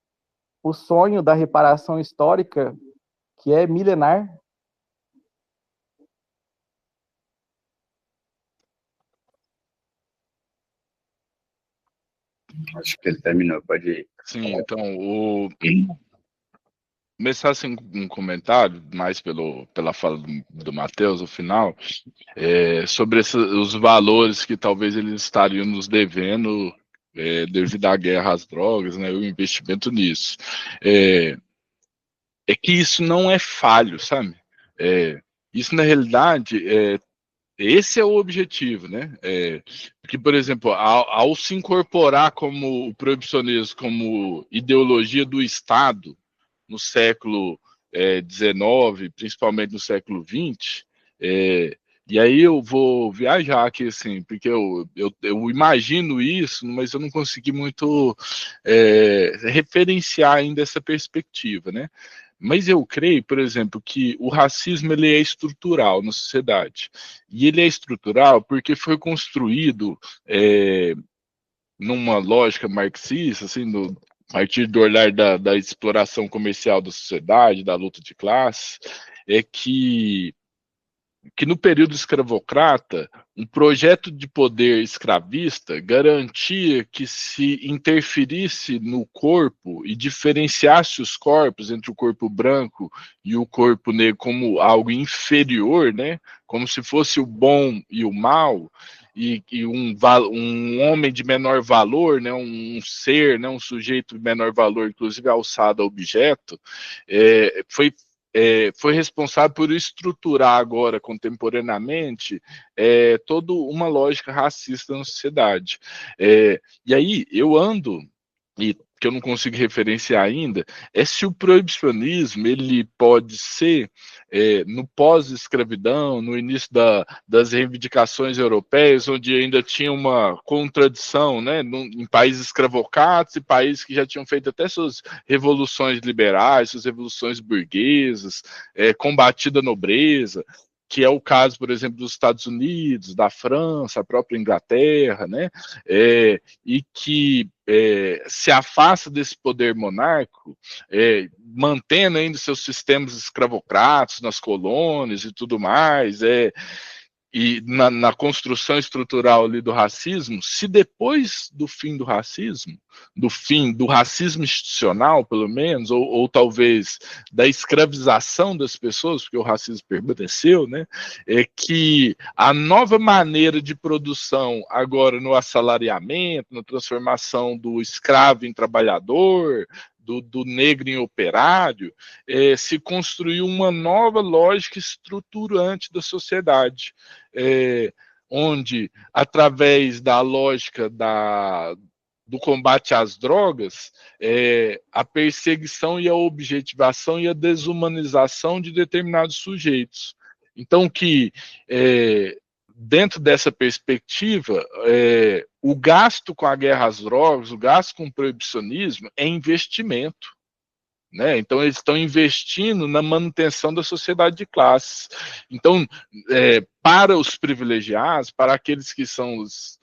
o sonho da reparação histórica, que é milenar. Acho que ele terminou, pode ir. Sim, então, começar assim um comentário, mais pela fala do Matheus, no final, sobre os valores que talvez eles estariam nos devendo devido à guerra às drogas, né, o investimento nisso. É que isso não é falho, sabe? Isso, na realidade, esse é o objetivo, né? Porque, por exemplo, ao se incorporar como o proibicionismo como ideologia do Estado no século XIX, principalmente no século XX, e aí eu vou viajar aqui, assim, porque eu imagino isso, mas eu não consegui muito referenciar ainda essa perspectiva, né? Mas eu creio, por exemplo, que o racismo ele é estrutural na sociedade. E ele é estrutural porque foi construído numa lógica marxista, assim, a partir do olhar da exploração comercial da sociedade, da luta de classe, é que no período escravocrata, um projeto de poder escravista garantia que se interferisse no corpo e diferenciasse os corpos entre o corpo branco e o corpo negro como algo inferior, né? Como se fosse o bom e o mal, e um homem de menor valor, né? Um ser, né? Um sujeito de menor valor, inclusive alçado a objeto, foi responsável por estruturar agora, contemporaneamente, toda uma lógica racista na sociedade. E aí eu ando, e que eu não consigo referenciar ainda, é se o proibicionismo ele pode ser, no pós-escravidão, no início das reivindicações europeias, onde ainda tinha uma contradição, né, em países escravocados e países que já tinham feito até suas revoluções liberais, suas revoluções burguesas, combatido a nobreza, que é o caso, por exemplo, dos Estados Unidos, da França, a própria Inglaterra, né? E que se afasta desse poder monárquico, mantendo ainda seus sistemas escravocratas nas colônias e tudo mais, e na construção estrutural ali do racismo, se depois do fim do racismo institucional, pelo menos, ou talvez da escravização das pessoas, porque o racismo permaneceu, né, é que a nova maneira de produção agora no assalariamento, na transformação do escravo em trabalhador, do negro em operário, se construiu uma nova lógica estruturante da sociedade, onde, através da lógica do combate às drogas, a perseguição e a objetivação e a desumanização de determinados sujeitos. Então, que dentro dessa perspectiva, o gasto com a guerra às drogas, o gasto com o proibicionismo é investimento, né? Então, eles estão investindo na manutenção da sociedade de classes. Então, para os privilegiados, para aqueles que são os